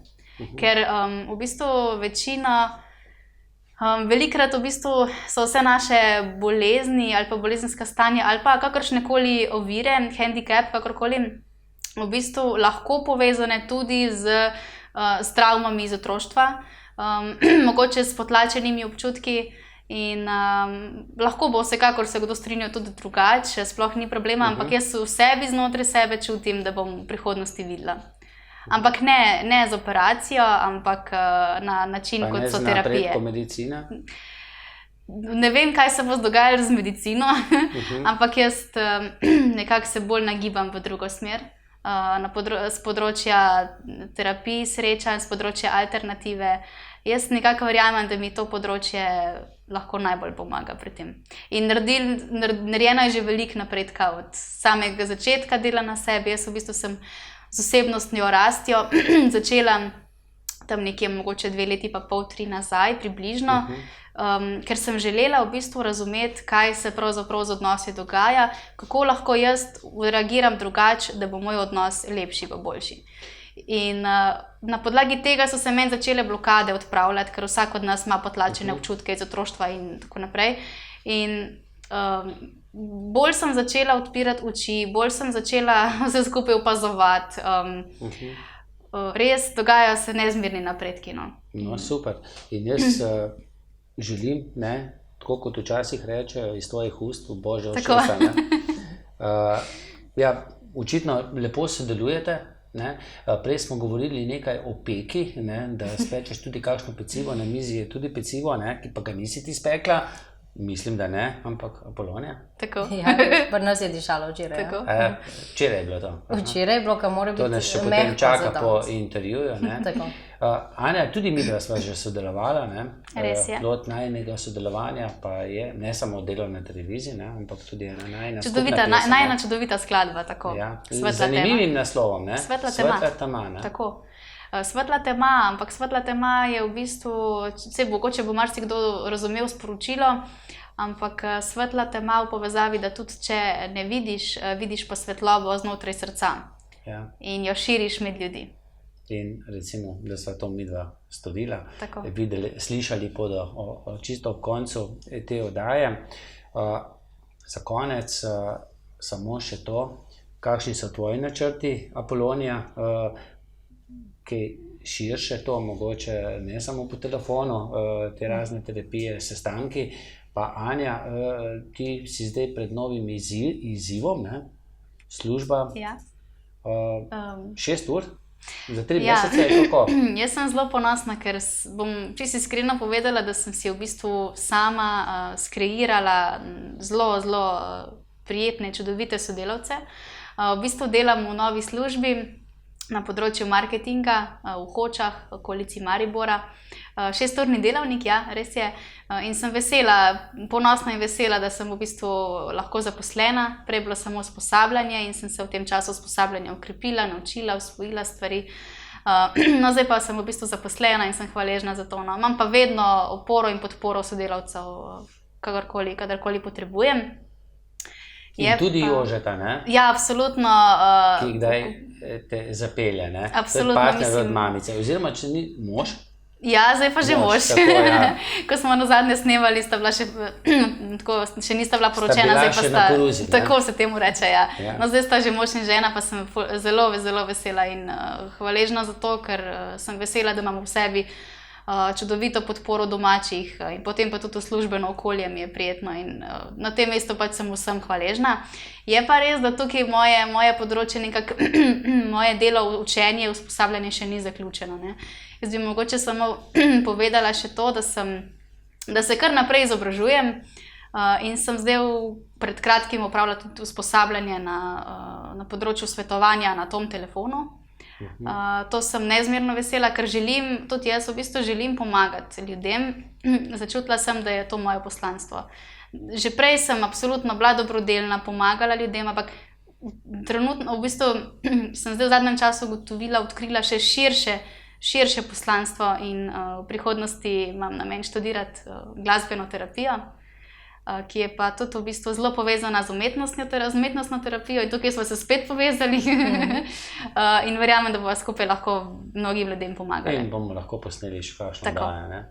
Ker v bistvu večina velikrat v bistvu so vse naše bolezni ali pa bolezenska stanja ali pa kakršnekoli ovire, handicap, kakorkoli, v bistvu lahko povezane tudi s travmami iz otroštva, mogoče s potlačenimi občutki in lahko bo vsekakor se kdo strinjal tudi drugače, sploh ni problema, ampak jaz v sebi znotraj sebe čutim, da bom v prihodnosti videla. Ampak ne z operacijo, ampak na način, kot so terapije. Pa ne z napredkom medicine? ne vem, kaj se bo dogajalo z medicino, ampak jaz nekako se bolj nagibam v drugo smer. Z področja terapij, srečanj, z področja alternative. Jaz nekako verjamem, da mi to področje lahko najbolj pomaga pri tem. In narejeno je že veliko napredka od samega začetka dela na sebi. Jaz v bistvu sem z osebnostjo rastjo začela tam nekje mogoče 2 leti pa pol, 3 nazaj približno, ker sem želela v bistvu razumeti, kaj se pravzaprav z odnosi dogaja, kako lahko jaz reagiram drugače, da bo moj odnos lepši pa boljši. In na podlagi tega so se meni začele blokade odpravljati, ker vsak od nas ima potlačene občutke iz otroštva in tako naprej. In bolj sem začela odpirati oči, bolj sem začela vse skupaj opazovati. Res dogajajo se neizmerni napredki. No, super. In jaz želim, tako kot včasih rečejo, iz tvojih ust v božje ušesa. Ja, očitno lepo sodelujete. Prej smo govorili nekaj o peki, da spečeš tudi kakšno pecivo, na mizi je tudi pecivo, ki pa ga nisi ti spekla. Mislim, da ne, ampak Apolonija. Tako. Ja, pri nas je dišalo včeraj. Včeraj je bilo to. Včeraj je bilo, ka mora biti to nas še potem čaka po intervjuju. Anja, tudi mi dva sva že sodelovala. Res je. Plod najinega sodelovanja pa je ne samo delo na televiziji, ampak tudi ena najina skupna pesem. Najina čudovita skladba, tako. Ja, z zanimivim naslovom. Svetla tema. Tako. Svetla tema, ampak svetla tema je v bistvu, mogoče bo marsikdo razumel sporočilo, ampak svetla tema v povezavi, da tudi če ne vidiš, vidiš pa svetlobo znotraj srca. Ja. In jo širiš med ljudi. In recimo, da sva to midva storila, slišali bodo čisto ob koncu te oddaje. Za konec samo še to, kakšni so tvoji načrti, Apolonija, kaj širše to, mogoče ne samo po telefonu, te razne terapije, sestanki. Pa Anja, ti si zdaj pred novim izzivom, služba, 6 ur, za 3 mesece je kako? Jaz sem zelo ponosna, ker bom čisto iskreno povedala, da sem si v bistvu sama skreirala zelo, zelo prijetne, čudovite sodelavce. V bistvu delam v novi službi, na področju marketinga v Hočah, v okolici Maribora. 6-urni delavnik, ja, res je. In sem vesela, ponosna in vesela, da sem v bistvu lahko zaposlena. Prej je bilo samo usposabljanje in sem se v tem času usposabljanja ukrepila, naučila, usvojila stvari. No, zdaj pa sem v bistvu zaposlena in sem hvaležna za to. Imam pa vedno oporo in podporo sodelavcev, kadarkoli potrebujem. In tudi Jožeta, ne? Ja, absolutno. Ki kdaj te zapelje, ne? Absolutno, to je partner od mamice. Oziroma, če ni mož? Ja, zdaj pa že mož. Tako, ja. Ko smo nazadnje snemali, sta bila še nista bila poročena. Sta bila še na koruzi. Tako se temu reče, ja. No, zdaj sta že mož in žena, pa sem zelo, zelo vesela in hvaležna za to, ker sem vesela, da imam v sebi čudovito podporo domačih in potem pa tudi službeno okolje mi je prijetno in na tem mestu pač sem vsem hvaležna. Je pa res, da tukaj moje področje, moje delo, učenje, usposabljanje še ni zaključeno. Jaz bi mogoče samo povedala še to, da se kar naprej izobražujem in sem zdaj pred kratkim opravila tudi usposabljanje na področju svetovanja na tom telefonu. To sem neizmerno vesela, ker tudi jaz v bistvu želim pomagati ljudem. Začutila sem, da je to moje poslanstvo. Že prej sem absolutno bila dobrodelna, pomagala ljudem, ampak trenutno v bistvu sem zdaj v zadnjem času odkrila še širše poslanstvo in v prihodnosti imam namen študirati glasbeno terapijo, ki je pa tudi v bistvu zelo povezana z umetnostno terapijo in tukaj smo se spet povezali in verjamem, da bomo skupaj lahko mnogim ljudem pomagali. In bomo lahko posneli še kakšno oddajo.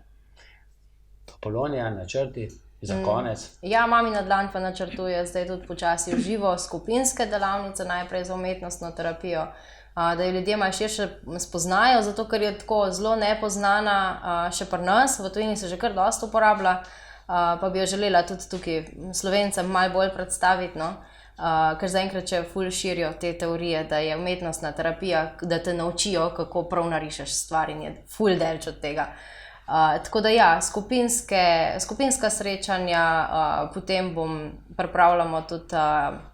Apolonija, načrti za konec? Ja, Mamina dlan pa načrtuje zdaj tudi počasi v živo skupinske delavnice, najprej za umetnostno terapijo, da jo ljudje malo širše spoznajo, zato ker je tako zelo nepoznana še pri nas, v tujini se že kar dosti uporablja. Pa bi jo želela tudi tukaj Slovencem malo bolj predstaviti, ker zaenkrat še ful širijo te teorije, da je umetnostna terapija, da te naučijo, kako prav narišeš stvar in je ful delč od tega. Tako da ja, skupinska srečanja, potem pripravljamo tudi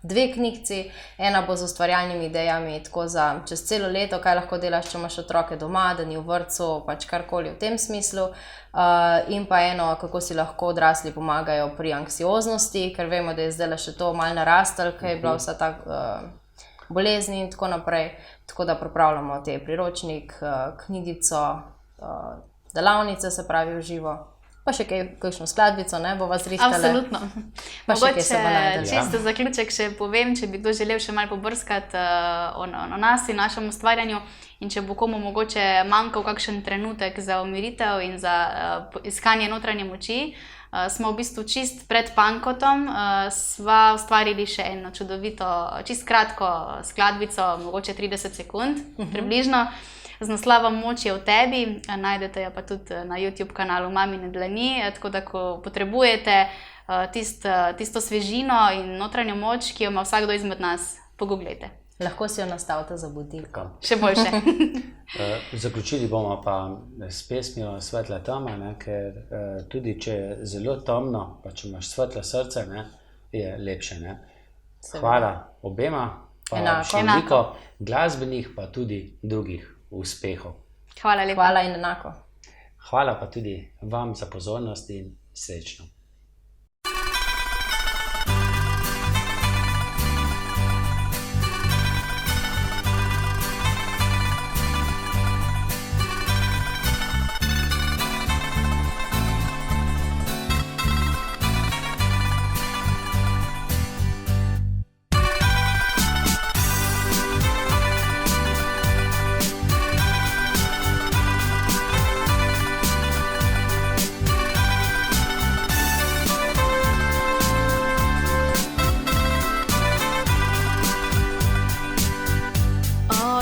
2 knjigci, ena bo z ustvarjalnimi idejami, tako za čez celo leto, kaj lahko delaš, če imaš otroke doma, da ni v vrtcu, pač karkoli v tem smislu. In pa eno, kako si lahko odrasli pomagajo pri anksioznosti, ker vemo, da je zdaj še to malo narastel, ker je bila vsa ta bolezni in tako naprej. Tako da pripravljamo te priročnik, knjigico, delavnice, se pravi v živo, pa še kakšno skladbico, ne, bova zrihtale. Absolutno. Pa še kaj se bo Mogoče najdelo. čisto zaključek še povem, če bi kdo želel še malo pobrskati o nas in našem ustvarjanju in če bo komu mogoče manjkal kakšen trenutek za umiritev in za iskanje notranje moči, smo v bistvu čist pred Pankotom sva ustvarili še eno čudovito, čist kratko skladbico, mogoče 30 sekund, približno, z naslovom Moč je v tebi, najdete jo pa tudi na YouTube kanalu Mamine dlani, tako da ko potrebujete tisto svežino in notranjo moč, ki jo ima vsakdo izmed nas, pogooglejte. Lahko si jo nastavite za budilko. Še boljše. Zaključili bomo pa s pesmijo Svetla tema, ne, ker tudi če je zelo temno, pa če imaš svetlo srce, ne, je lepše. Ne. Hvala obema, pa še veliko glasbenih, pa tudi drugih uspehov. Hvala lepa. Hvala in enako. Hvala pa tudi vam za pozornost in srečno.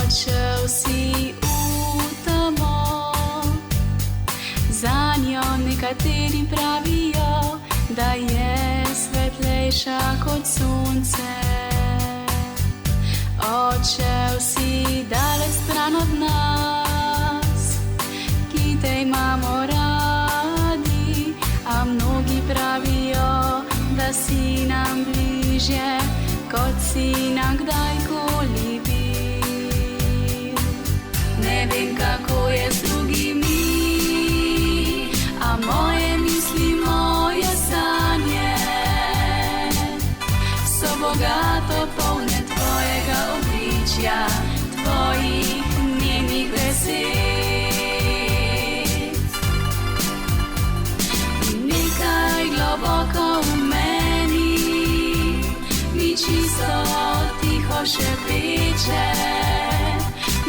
Odšel si v temo, zanjo nekateri pravijo, da je svetlejša kot sonce. Odšel si daleč stran od nas, ki te imamo radi, a mnogi pravijo, da si nam bližje, kot si nam kdajkoli bil. Ne vem, kako je z drugimi, a moje misli, moje sanje so bogato polne tvojega obličja, tvojih nemih besed. In nekaj globoko v meni mi čisto tiho šepeče,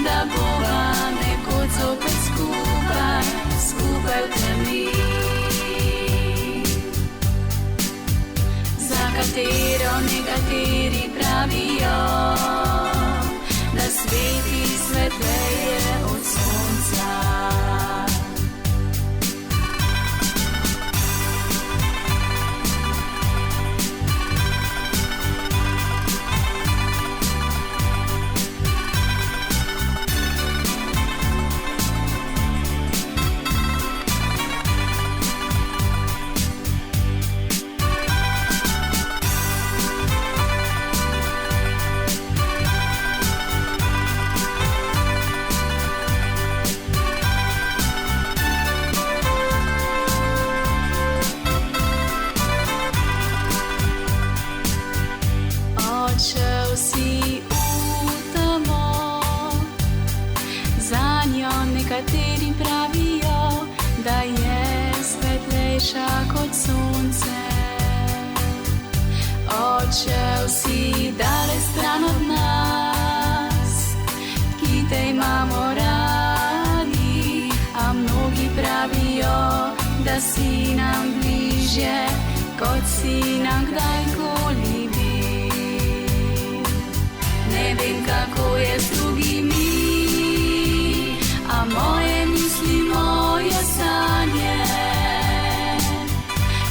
da bova nekoč zopet skupaj v temi, za katero nekateri pravijo, da sveti svetleje od sonca. Odšel si v temo, zanjo nekateri pravijo, da je svetlejša kot sonce. Odšel si daleč stran od nas, ki te imamo radi, a mnogi pravijo, da si nam bližje, kot si nam kdajkoli bil. Ne vem, kako je z drugimi, a moje misli, moje sanje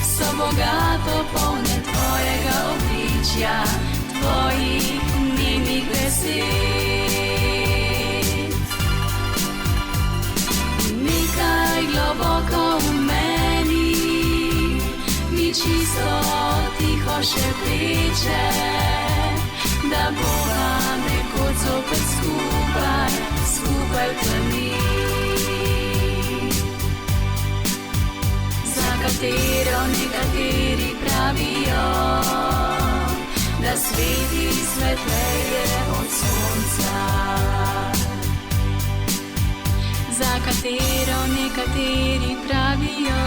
so bogato polne tvojega obličja, tvojih nemih besed. Nekaj globoko čisto tiho še peče, da bova nekoč zopet skupaj, skupaj v temi. Za katero nekateri pravijo, da sveti svetleje od sonca. Za katero nekateri pravijo,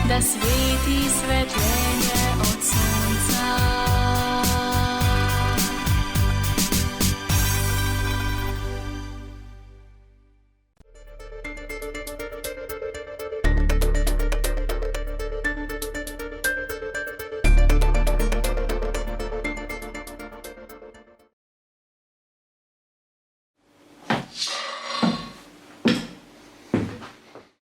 da sveti svetleje